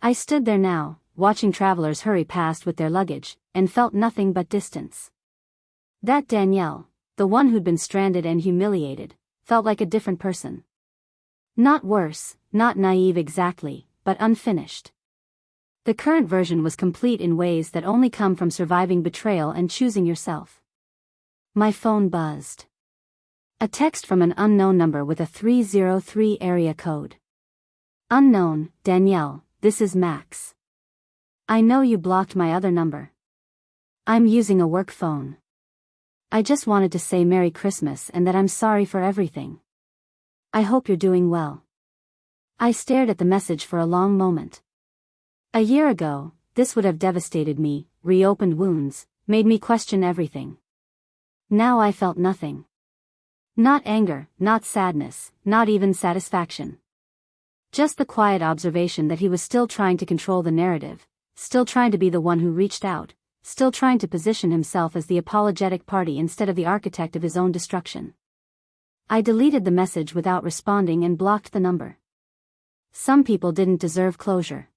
I stood there now, watching travelers hurry past with their luggage, and felt nothing but distance. That Danielle, the one who'd been stranded and humiliated, felt like a different person. Not worse, not naive exactly, but unfinished. The current version was complete in ways that only come from surviving betrayal and choosing yourself. My phone buzzed. A text from an unknown number with a 303 area code. "Unknown, Danielle, this is Max. I know you blocked my other number. I'm using a work phone. I just wanted to say Merry Christmas and that I'm sorry for everything. I hope you're doing well." I stared at the message for a long moment. A year ago, this would have devastated me, reopened wounds, made me question everything. Now I felt nothing. Not anger, not sadness, not even satisfaction. Just the quiet observation that he was still trying to control the narrative, still trying to be the one who reached out, still trying to position himself as the apologetic party instead of the architect of his own destruction. I deleted the message without responding and blocked the number. Some people didn't deserve closure.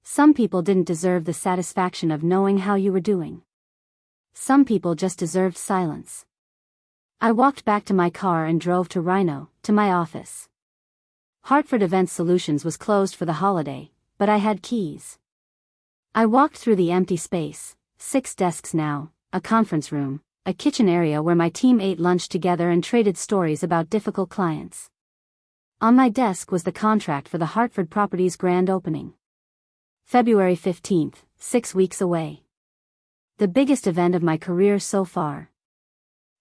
Some people didn't deserve the satisfaction of knowing how you were doing. Some people just deserved silence. I walked back to my car and drove to Rhino, to my office. Hartford Event Solutions was closed for the holiday, but I had keys. I walked through the empty space, 6 desks now, a conference room, a kitchen area where my team ate lunch together and traded stories about difficult clients. On my desk was the contract for the Hartford Properties grand opening. February 15th, 6 weeks away. The biggest event of my career so far.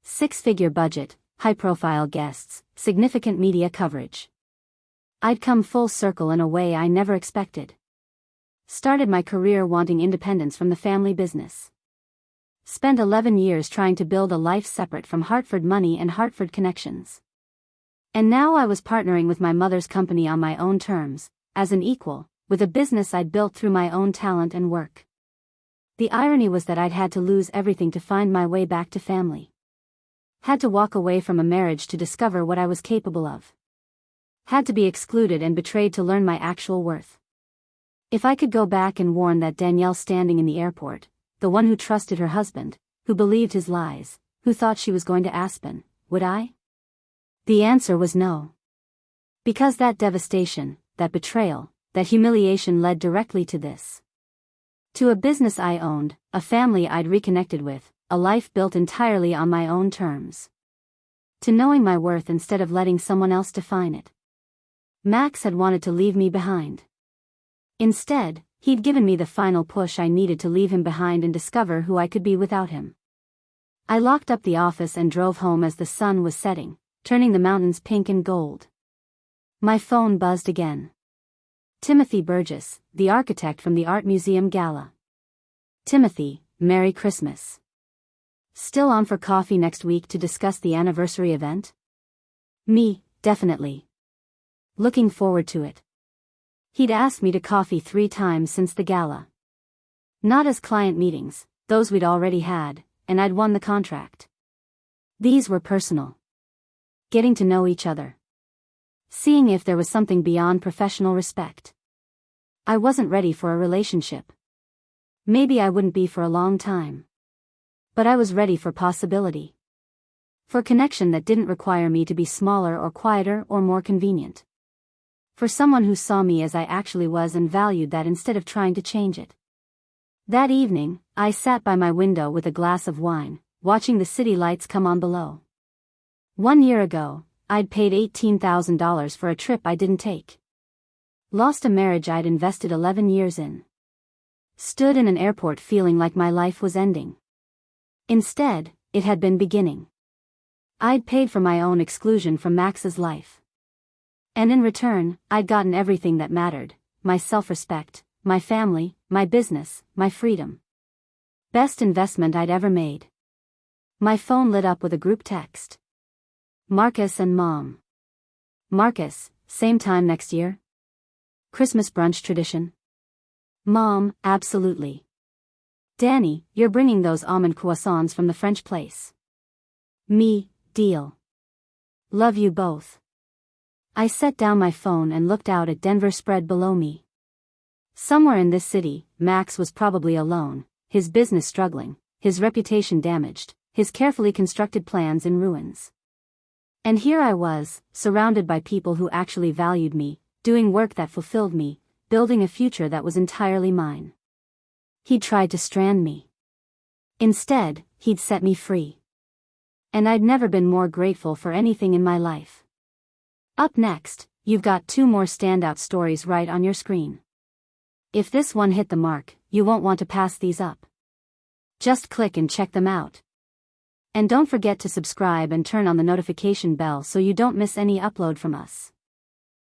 6-figure budget, high-profile guests, significant media coverage. I'd come full circle in a way I never expected. Started my career wanting independence from the family business. Spent 11 years trying to build a life separate from Hartford money and Hartford connections. And now I was partnering with my mother's company on my own terms, as an equal, with a business I'd built through my own talent and work. The irony was that I'd had to lose everything to find my way back to family. Had to walk away from a marriage to discover what I was capable of. Had to be excluded and betrayed to learn my actual worth. If I could go back and warn that Danielle standing in the airport, the one who trusted her husband, who believed his lies, who thought she was going to Aspen, would I? The answer was no. Because that devastation, that betrayal, that humiliation led directly to this. To a business I owned, a family I'd reconnected with, a life built entirely on my own terms. To knowing my worth instead of letting someone else define it. Max had wanted to leave me behind. Instead, he'd given me the final push I needed to leave him behind and discover who I could be without him. I locked up the office and drove home as the sun was setting, turning the mountains pink and gold. My phone buzzed again. Timothy Burgess, the architect from the Art Museum Gala. Timothy, Merry Christmas. Still on for coffee next week to discuss the anniversary event? Me, definitely. Looking forward to it. He'd asked me to coffee 3 times since the gala. Not as client meetings, those we'd already had, and I'd won the contract. These were personal. Getting to know each other. Seeing if there was something beyond professional respect. I wasn't ready for a relationship. Maybe I wouldn't be for a long time. But I was ready for possibility. For connection that didn't require me to be smaller or quieter or more convenient. For someone who saw me as I actually was and valued that instead of trying to change it. That evening, I sat by my window with a glass of wine, watching the city lights come on below. 1 year ago, I'd paid $18,000 for a trip I didn't take. Lost a marriage I'd invested 11 years in. Stood in an airport feeling like my life was ending. Instead, it had been beginning. I'd paid for my own exclusion from Max's life. And in return, I'd gotten everything that mattered, my self-respect, my family, my business, my freedom. Best investment I'd ever made. My phone lit up with a group text. Marcus and Mom. Marcus, same time next year? Christmas brunch tradition? Mom, absolutely. Danny, you're bringing those almond croissants from the French place. Me, deal. Love you both. I set down my phone and looked out at Denver spread below me. Somewhere in this city, Max was probably alone, his business struggling, his reputation damaged, his carefully constructed plans in ruins. And here I was, surrounded by people who actually valued me, doing work that fulfilled me, building a future that was entirely mine. He'd tried to strand me. Instead, he'd set me free. And I'd never been more grateful for anything in my life. Up next, you've got 2 more standout stories right on your screen. If this one hit the mark, you won't want to pass these up. Just click and check them out. And don't forget to subscribe and turn on the notification bell so you don't miss any upload from us.